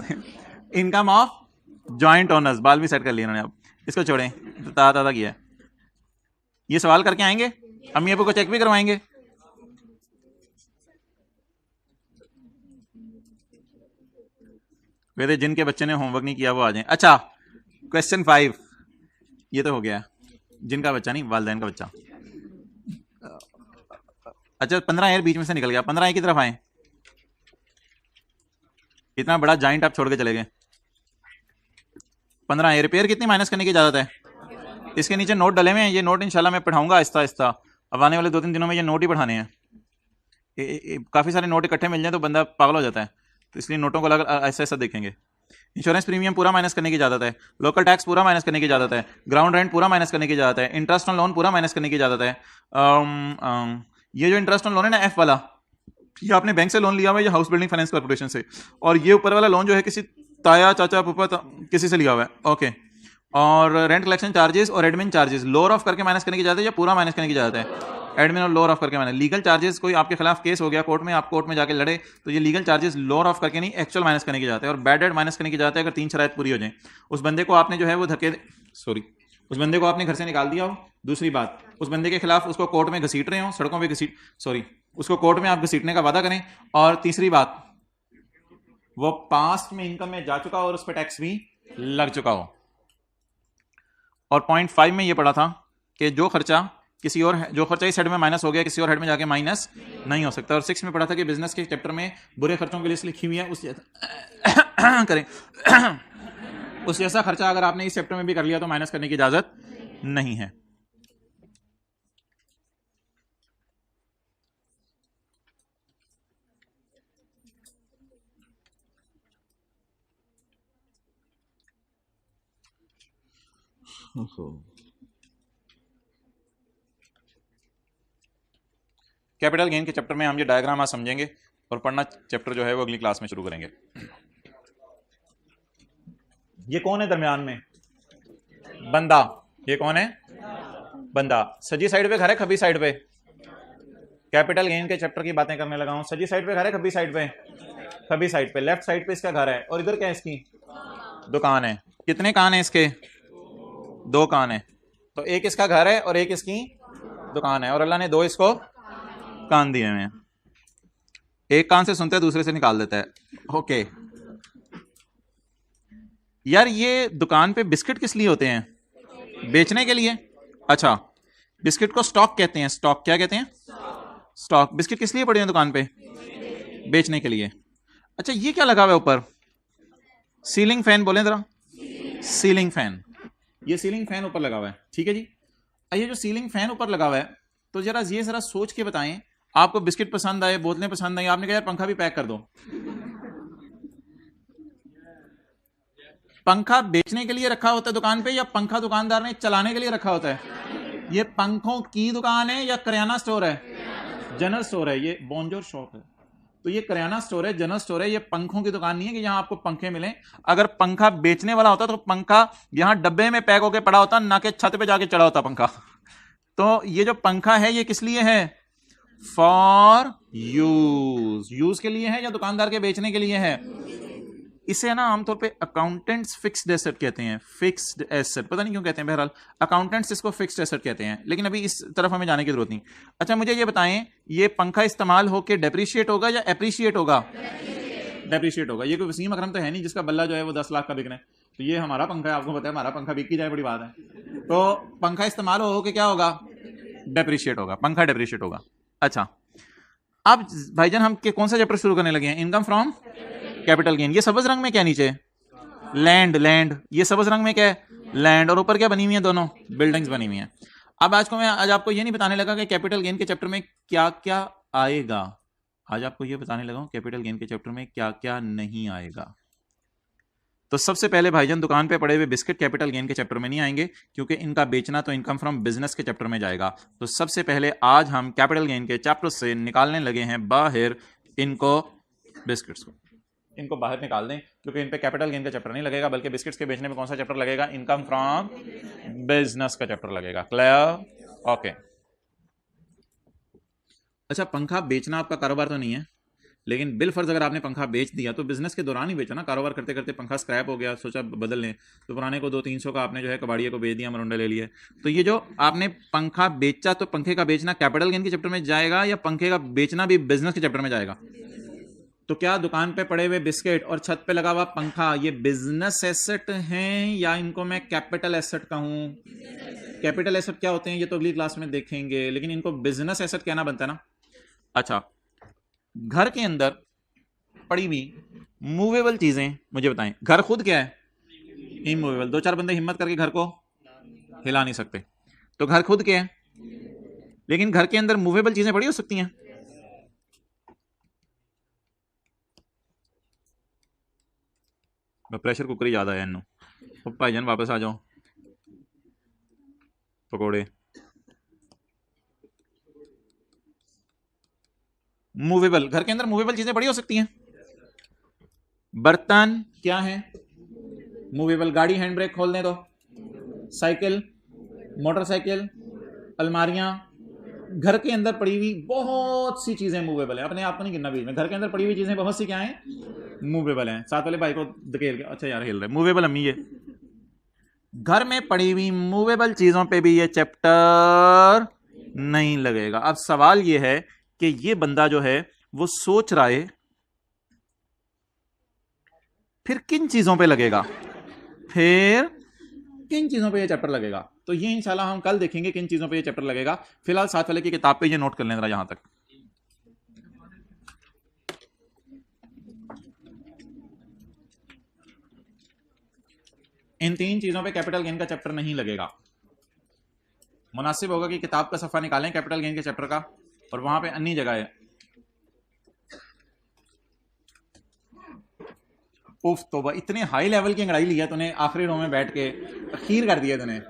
income of joint owners. बाल भी सेट कर लिया उन्होंने, अब इसको छोड़ें, ताज़ा किया है। ये सवाल करके आएंगे, अम्मी अबू को चेक भी करवाएंगे। वैसे जिनके बच्चे ने होमवर्क नहीं किया वो आ जाएं। अच्छा, क्वेश्चन 5 ये तो हो गया, जिनका बच्चा नहीं, वालिदैन का बच्चा। अच्छा, 15A बीच में से निकल गया। 15A की तरफ आए। इतना बड़ा जॉइंट आप छोड़ के चले गए। 15A रिपेयर कितनी माइनस करने की इजाजत है? इसके नीचे नोट डले हुए हैं, ये नोट इंशाल्लाह मैं पढ़ाऊंगा आहिस्ता आहिस्ता। अब आने वाले 2-3 दिनों में ये नोट ही पढ़ाने हैं। काफ़ी सारे नोट इकट्ठे मिल जाए तो बंदा पागल हो जाता है, तो इसलिए नोटों को अलग ऐसा ऐसा देखेंगे। इंश्योरेंस प्रीमियम पूरा माइनस करने की इजाजत है। लोकल टैक्स पूरा माइनस करने की इजाजत है। ग्राउंड रेंट पूरा माइनस करने की इजाजत है। इंटरेस्ट ऑन लोन पूरा माइनस करने की इजाजत है। ये जो इंटरेस्ट ऑन लोन है ना, F वाला, ये आपने बैंक से लोन लिया हुआ है या हाउस बिल्डिंग फाइनेंस कॉर्पोरेशन से, और ये ऊपर वाला लोन जो है किसी ताया चाचा पुपा किसी से लिया हुआ है। ओके, और रेंट कलेक्शन चार्जेस और एडमिन चार्जेस लोअर ऑफ करके माइनस करने की इजाजत है या पूरा माइनस करने की इजाजत है? एडमिन और लोअर ऑफ करके माइनस। लीगल चार्जेस, कोई आपके खिलाफ केस हो गया कोर्ट में, आप कोर्ट में जाके लड़े तो ये लीगल चार्जेस लोअर ऑफ करके नहीं, एक्चुअल माइनस करने की जाते हैं। और बैड डेट माइनस करने की जाते हैं अगर 3 शराइत पूरी हो जाए। उस बंदे को आपने जो है वो उस बंदे को आपने घर से निकाल दिया हो। दूसरी बात, उस बंदे के खिलाफ उसको कोर्ट में घसीट रहे हो, सड़कों पे उसको कोर्ट में आप घसीटने का वादा करें। और तीसरी बात, वो पास्ट में इनकम में जा चुका हो और उस पर टैक्स भी लग चुका हो। और पॉइंट 5 में ये पढ़ा था कि जो खर्चा इस हेड में माइनस हो गया किसी और हेड में जाके माइनस नहीं हो सकता। और 6 में पढ़ा था कि बिजनेस के चैप्टर में बुरे खर्चों की लिस्ट लिखी हुई है, उस करें उस जैसा खर्चा अगर आपने इस चैप्टर में भी कर लिया तो माइनस करने की इजाजत नहीं है। कैपिटल गेन के चैप्टर में हम ये डायग्राम आज समझेंगे और पढ़ना चैप्टर जो है वो अगली क्लास में शुरू करेंगे। ये कौन है दरमियान में? बंदा। ये कौन है? बंदा। सजी साइड पे घर है, खब्बी साइड पे? कैपिटल गेन के चैप्टर की बातें करने लगा हूं। सजी साइड पे घर है, खब्बी साइड पे? खब्बी साइड पे। लेफ्ट साइड पे इसका घर है और इधर क्या है? इसकी दुकान है। कितने कान है इसके? 2 कान है। तो एक इसका घर है और एक इसकी दुकान है, और अल्लाह ने 2 इसको कान दिए हुए हैं। एक कान से सुनता है, दूसरे से निकाल देता है। ओके यार, ये दुकान पे बिस्किट किस लिए होते हैं? बेचने के लिए। अच्छा, बिस्किट को स्टॉक कहते हैं। स्टॉक क्या कहते हैं? स्टॉक। बिस्किट किस लिए पड़े हैं दुकान पे? बेचने के लिए। अच्छा, ये क्या लगा हुआ है ऊपर? सीलिंग फैन बोले जरा। Ceiling fan. ये सीलिंग फैन ऊपर लगा हुआ है, ठीक है जी। ये जो सीलिंग फैन ऊपर लगा हुआ है, तो जरा सोच के बताएं, आपको बिस्किट पसंद आए, बोतलें पसंद आई, आपने कहा यार पंखा भी पैक कर दो। पंखा बेचने के लिए रखा होता है दुकान पे या पंखा दुकानदार ने चलाने के लिए रखा होता है? ये पंखों की दुकान है या किराना स्टोर है? जनरल स्टोर है। ये बोंजोर शॉप है। तो ये किराना स्टोर है, जनरल स्टोर है। ये पंखों की दुकान नहीं है कि यहां आपको पंखे मिलें। अगर पंखा बेचने वाला होता तो पंखा यहां डब्बे में पैक होकर पड़ा होता, ना कि छत पे जाके चढ़ा होता पंखा। तो ये जो पंखा है ये किस लिए है? फॉर यूज के लिए है या दुकानदार के बेचने के लिए है? इसे ना आमतौर पे अकाउंटेंट्स फिक्स्ड एसेट कहते हैं। फिक्स्ड एसेट, पता नहीं क्यों कहते हैं, बहरहाल अकाउंटेंट्स इसको फिक्स्ड एसेट कहते हैं, लेकिन अभी इस तरफ हमें जाने की जरूरत नहीं। अच्छा, मुझे ये बताएं, ये पंखा इस्तेमाल होकर डेप्रिशिएट होगा या एप्रिशिएट होगा? डेप्रिशिएट होगा। ये कोई वसीम अकरम तो है नहीं जिसका बल्ला जो है वो 10 लाख का बिकना है। तो ये हमारा पंखा है, आपको पता है हमारा पंखा बिक ही जाए बड़ी बात है। तो पंखा इस्तेमाल हो के क्या होगा? डेप्रिशिएट होगा। पंखा डेप्रिशिएट होगा। अच्छा, अब भाईजान हम कौन सा चैप्टर शुरू करने लगे हैं? Income from capital gain. ये सब्ज रंग में क्या नीचे, लैंड, लैंड, ये सब्ज रंग में क्या है, लैंड, और ऊपर क्या बनी हुई है, दोनों बिल्डिंग्स बनी हुई हैं। अब आज आपको ये नहीं बताने लगा कि कैपिटल गेन के चैप्टर में क्या क्या आएगा, आज आपको ये बताने लगा हूं कैपिटल गेन के चैप्टर में क्या क्या नहीं आएगा। तो सबसे पहले भाईजान दुकान पे पड़े हुए बिस्किट कैपिटल गेन के चैप्टर में नहीं आएंगे, क्योंकि इनका बेचना तो इनकम फ्रॉम बिजनेस के चैप्टर में जाएगा। तो सबसे पहले आज हम कैपिटल गेन के चैप्टर से निकालने लगे हैं बाहर इनको, बिस्किट्स को, इनको बाहर निकाल दें, क्योंकि इन पे कैपिटल गेन का चैप्टर नहीं लगेगा, बल्कि बिस्किट्स के बेचने में कौन सा चैप्टर लगेगा, इनकम फ्रॉम बिजनेस का चैप्टर लगेगा। Clear, okay. अच्छा, पंखा बेचना आपका कारोबार तो नहीं है, लेकिन बिल फर्ज अगर आपने पंखा बेच दिया तो बिजनेस के दौरान ही बेचा ना, कारोबार करते करते पंखा स्क्रैप हो गया, सोचा बदल लें, तो पुराने को 200-300 का आपने जो है कबाड़िए को बेच दिया, मरुंडे ले लिए। तो ये जो आपने पंखा बेचा, तो पंखे का बेचना कैपिटल गेन के चैप्टर में जाएगा या पंखे का बेचना भी बिजनेस के चैप्टर में जाएगा? तो क्या दुकान पे पड़े हुए बिस्किट और छत पे लगा हुआ पंखा ये बिजनेस एसेट हैं या इनको मैं कैपिटल एसेट कहूं? कैपिटल एसेट क्या होते हैं ये तो अगली क्लास में देखेंगे, लेकिन इनको बिजनेस एसेट कहना बनता है ना। अच्छा, घर के अंदर पड़ी हुई मूवेबल चीजें मुझे बताएं। घर खुद क्या है, इमूवेबल। 2-4 बंदे हिम्मत करके घर को हिला नहीं सकते, तो घर खुद क्या है, लेकिन घर के अंदर मूवेबल चीजें बड़ी हो सकती हैं। प्रेशर कुकर ही याद आया इन्हों, तो भाईजान वापस आ जाओ, पकोड़े। मूवेबल, घर के अंदर मूवेबल चीजें बड़ी हो सकती हैं। बर्तन क्या है, मूवेबल। गाड़ी हैंड ब्रेक खोलने दो, साइकिल, मोटरसाइकिल, अलमारियां, घर के अंदर पड़ी हुई बहुत सी चीजें मूवेबल है। अपने आप को नहीं गिनना बीच में, घर के अंदर पड़ी हुई चीजें बहुत सी क्या हैं, मूवेबल हैं। साथ वाले भाई को धकेल के, अच्छा यार हिल रहे, मूवेबल अम्मी। ये घर में पड़ी हुई मूवेबल चीजों पे भी ये चैप्टर नहीं लगेगा। अब सवाल ये है कि ये बंदा जो है वो सोच रहा है फिर किन चीजों पे लगेगा, फिर किन चीजों पे ये चैप्टर लगेगा। तो ये इंशाल्लाह हम कल देखेंगे किन चीजों पे ये चैप्टर लगेगा। फिलहाल साथ वाले की किताब पे ये नोट कर लें जरा, यहां तक। इन 3 चीजों पे कैपिटल गेन का चैप्टर नहीं लगेगा। मुनासिब होगा कि किताब का सफा निकालें कैपिटल गेन के चैप्टर का, और वहां पे अन्य जगह है। उफ तोबा, इतने हाई लेवल की अंगड़ाई लिया तूने, आखिरी रो में बैठ के अखीर कर दिया तूने।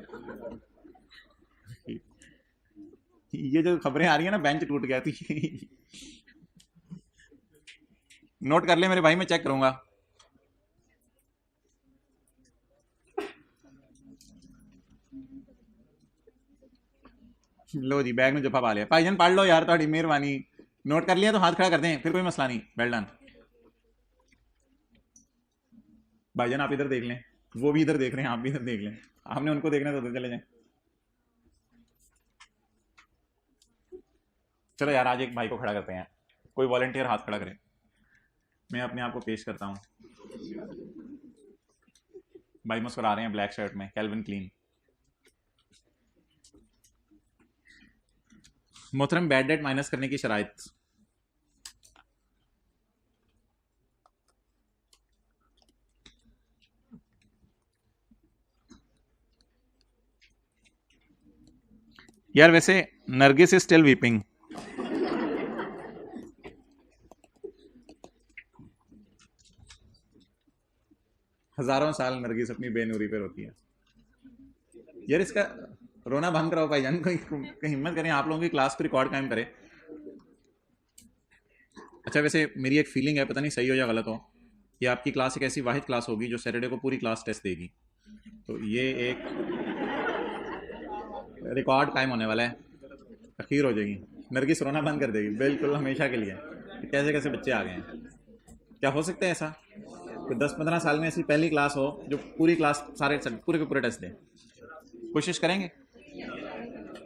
ये जो खबरें आ रही है ना, बेंच टूट गया थी। नोट कर ले मेरे भाई, मैं चेक करूंगा। लो जी, बैग में जफा पा लिया। भाईजान पढ़ लो यार, थोड़ी मेहरबानी। नोट कर लिया तो हाथ खड़ा कर दें, फिर कोई मसला नहीं। Well done. भाईजान आप इधर देख लें, वो भी इधर देख रहे हैं, आप भी इधर देख लें। आपने उनको देखना तो उधर चले जाएं। चलो यार, आज एक भाई को खड़ा करते हैं, कोई वॉलंटियर हाथ खड़ा करे। मैं अपने आप को पेश करता हूं। भाई मुस्कुरा रहे हैं ब्लैक शर्ट में, कैल्विन क्लीन। मोहतरम, बैड डेट माइनस करने की शराइत। यार वैसे नरगिस इज स्टिल वीपिंग। हजारों साल नरगिस अपनी बेनूरी पे रोती है। यार इसका रोना बंद कराओ भाईजान, कोई हिम्मत करें, आप लोगों की क्लास को रिकॉर्ड कायम करें। अच्छा, वैसे मेरी एक फीलिंग है, पता नहीं सही हो या गलत हो, कि आपकी क्लास एक ऐसी वाहिद क्लास होगी जो सैटरडे को पूरी क्लास टेस्ट देगी। तो ये एक रिकॉर्ड कायम होने वाला है, अखीर हो जाएगी, नरगिस रोना बंद कर देगी बिल्कुल हमेशा के लिए। कैसे कैसे बच्चे आ गए हैं। क्या हो सकता है ऐसा कोई 10-15 साल में ऐसी पहली क्लास हो जो पूरी क्लास सारे पूरे के पूरे टेस्ट दें? कोशिश करेंगे।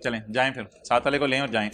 चलें जाएं, फिर साथ वाले को लें और जाएं।